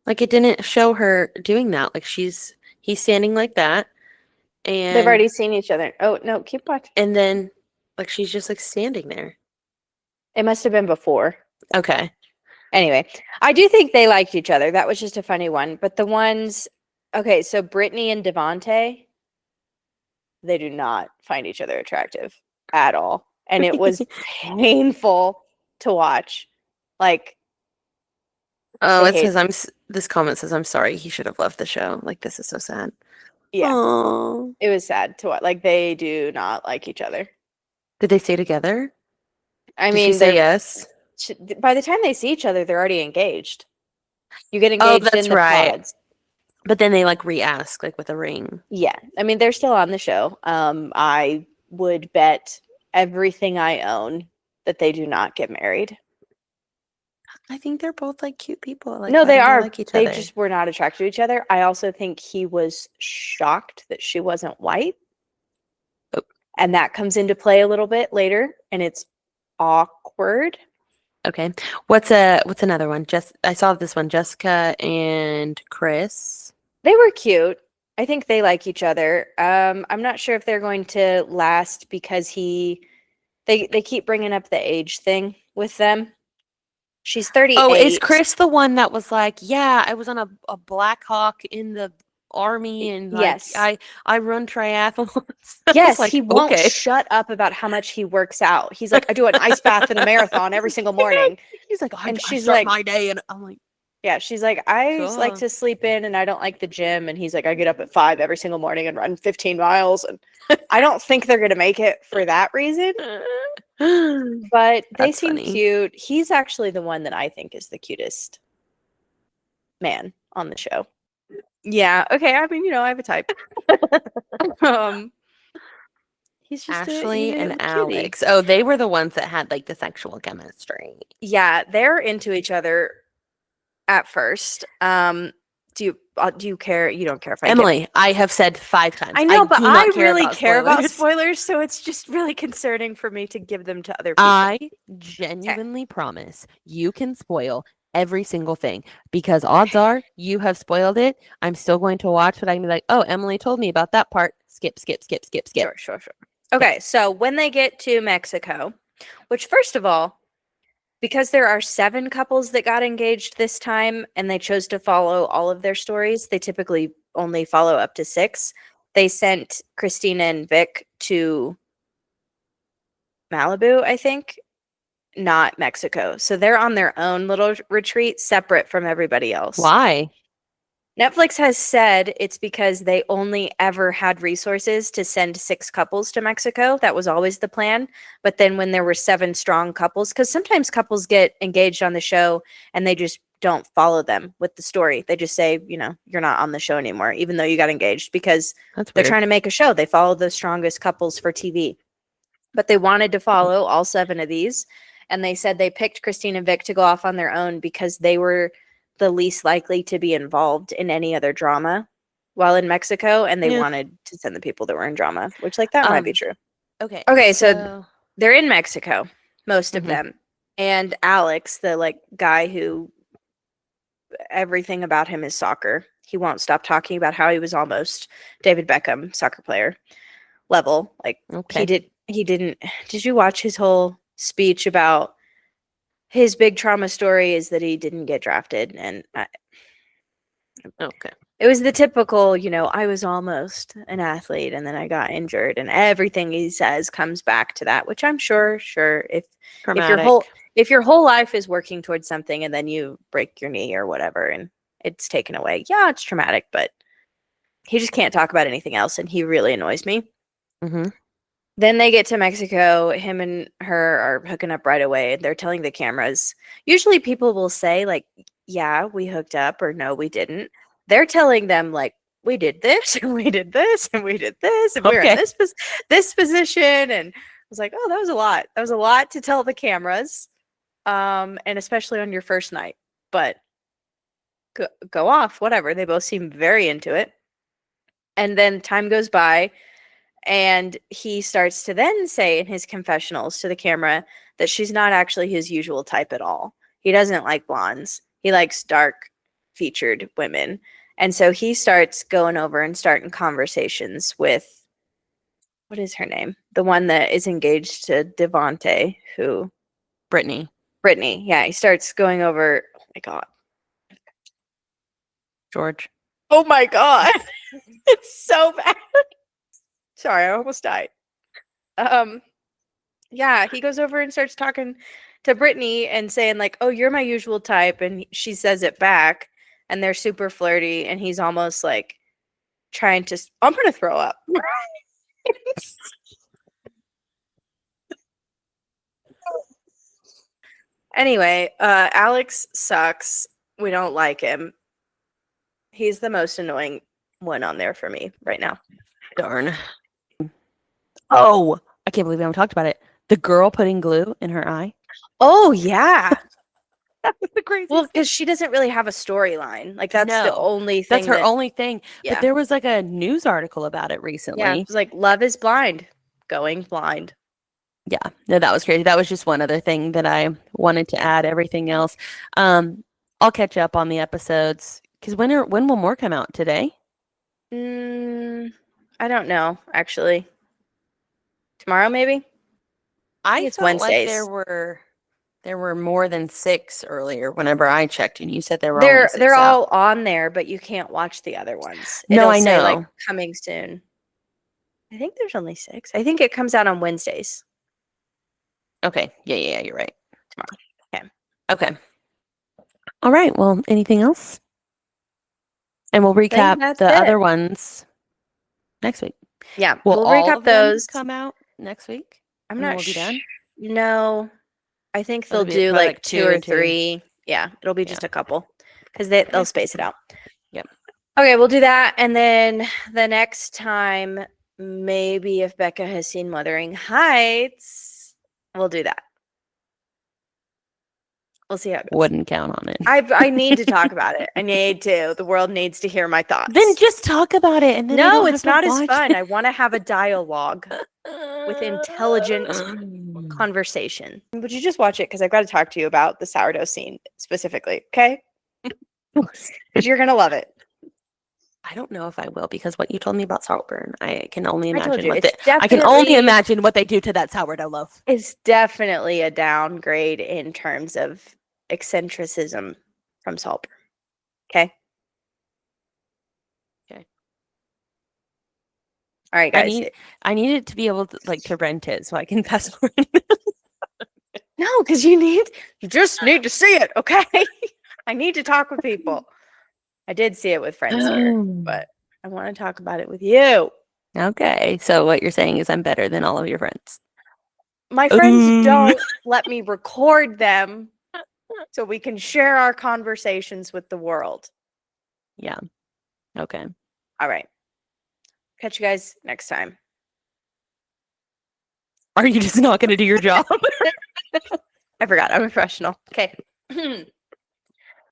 Like it didn't show her doing that. Like he's standing like that They've and already seen each other. Oh no, keep watching. and then like she's just like standing there. It must have been before. Okay. Anyway, I do think they liked each other. That was just a funny one. But the ones, okay, so Brittany and Devonte, they do not find each other attractive at all. And it was painful to watch. Like, Oh, they it hate, says this comment says I'm sorry. He should have left the show. Like this is so sad. yeah, Oh. it was sad to watch. Like, they do not like each other. Did they stay together? I Did she mean, say yes? by the time they see each other, they're already engaged. You get Oh, engaged that's in the right. pods. But then they like re-ask like with a ring. Yeah. I mean, they're still on the show. I would bet everything I own that they do not get married. I think they're both like cute people. Like No, why they don't they are. like each They other? just were not attracted to each other. I also think he was shocked that she wasn't white. Oh. And that comes into play a little bit later, and it's awkward. Okay. What's another one? Just I saw this one, Jessica and Chris. They were cute. I think they like each other. I'm not sure if they're going to last because they keep bringing up the age thing with them. She's Oh, is 38. Chris the one that was like, yeah, I was on a Black Hawk in the army and like Yes. I run triathlons. I was Yes, like, he won't okay. shut up about how much he works out. He's like, I do an ice bath and a marathon every single morning. He's like, And I she's start like, my day and I'm like, yeah, she's like, I like cool. to sleep in and I don't like the gym. And he's like, I get up at 5 every single morning and run 15 miles. And I don't think they're going to make it for that reason, but they That's seem funny. cute. He's actually the one that I think is the cutest. man on the show. Yeah. Okay. I mean, I have a type. um, he's just Ashley he's a and little cutie. Alex. Oh, they were the ones that had like the sexual chemistry. Yeah, they're into each other at first. Do you care? You don't care if I give. Emily, I have said 5 times. I know, but do I not care really about care about spoilers. spoilers, so it's just really concerning for me to give them to other people. I genuinely promise you can spoil every single thing because odds are you have spoiled it. I'm still going to watch, but I can be like, oh, Emily told me about that part. Skip, skip, skip, skip, skip. Sure. Okay, so when they get to Mexico, which first of all, because there are 7 couples that got engaged this time and they chose to follow all of their stories, they typically only follow up to 6. They sent Christina and Vic to Malibu, I think, not Mexico. So they're on their own little retreat separate from everybody else. Why? Netflix has said it's because they only ever had resources to send 6 couples to Mexico. That was always the plan. But then when there were 7 strong couples, because sometimes couples get engaged on the show and they just don't follow them with the story. They just say, you're not on the show anymore, even though you got engaged, because they're trying to make a show. They follow the strongest couples for TV. But they wanted to follow all 7 of these. And they said they picked Christine and Vic to go off on their own because they were the least likely to be involved in any other drama while in Mexico, and they wanted to send the people that were in drama, which that might be true. Okay, so they're in Mexico, most of them, and Alex, the guy who everything about him is soccer. He won't stop talking about how he was almost David Beckham, soccer player level. Did you watch his whole speech about his big trauma story is that he didn't get drafted, and it was the typical, I was almost an athlete and then I got injured, and everything he says comes back to that, which I'm sure if your whole life is working towards something and then you break your knee or whatever and it's taken away, yeah, it's traumatic, but he just can't talk about anything else, and he really annoys me. Then they get to Mexico. Him and her are hooking up right away. They're telling the cameras. Usually people will say, yeah, we hooked up, or no, we didn't. They're telling them, we did this, and we did this, and we did this, and we're in this position. And I was like, oh, that was a lot. That was a lot to tell the cameras, and especially on your first night. But go off, whatever. They both seem very into it. And then time goes by. And he starts to then say in his confessionals to the camera that she's not actually his usual type at all. He doesn't like blondes. He likes dark featured women. And so he starts going over and starting conversations with, what is her name? The one that is engaged to Devontae, who? Brittany. Yeah, he starts going over, oh my God. George. Oh my God. It's so bad. Sorry, I almost died. Yeah, he goes over and starts talking to Brittany and saying oh, you're my usual type, and she says it back, and they're super flirty, and he's almost trying to. I'm gonna throw up. Anyway, Alex sucks. We don't like him. He's the most annoying one on there for me right now. Darn. Oh, I can't believe we haven't talked about it. The girl putting glue in her eye. Oh, yeah. That was the craziest. Well, because she doesn't really have a storyline. That's the only thing. That's her only thing. Yeah. But there was a news article about it recently. Yeah, it was love is blind. Going blind. Yeah. No, that was crazy. That was just one other thing that I wanted to add. Everything else. I'll catch up on the episodes. Because when will more come out? Today? I don't know, actually. Tomorrow, maybe? I it's felt Wednesdays. Like there were more than 6 earlier whenever I checked, and you said there were only 6 they're out. all on there, but you can't watch the other ones. No, I know. Say, coming soon. I think there's only 6. I think it comes out on Wednesdays. Okay. Yeah, you're right. Tomorrow. Okay. All right. Well, anything else? And we'll recap the other ones next week. Yeah, we'll recap those. Come out next week. I'm not we'll be done. No, I think they'll do 2 or 3. Yeah, it'll be just a couple. because they'll space it out. Yep. Okay, we'll do that. And then the next time, maybe if Becca has seen Wuthering Heights, we'll do that. We'll see how it goes. Wouldn't count on it. I need to talk about it. I need to. The world needs to hear my thoughts. Then just talk about it, and then I no, don't have it's to not as watch fun. it. I want to have a dialogue with intelligent conversation. Would you just watch it? Because I've got to talk to you about the sourdough scene specifically. Okay, because you're gonna love it. I don't know if I will, because what you told me about Saltburn, I can only I told imagine you, what it's I can only definitely- imagine what they do to that sourdough loaf. It's definitely a downgrade in terms of eccentricism from Saltburn. Okay. Okay. All right, guys. I needed to be able to to rent it so I can fast forward. No, because you just need to see it, okay? I need to talk with people. I did see it with friends here, but I want to talk about it with you. Okay, so what you're saying is I'm better than all of your friends. My friends don't let me record them so we can share our conversations with the world. Yeah. Okay. All right. Catch you guys next time. Are you just not going to do your job? I forgot. I'm a professional. Okay.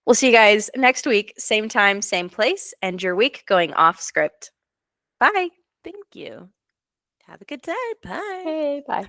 We'll see you guys next week. Same time, same place. End your week going off script. Bye. Thank you. Have a good day. Bye. Hey, bye.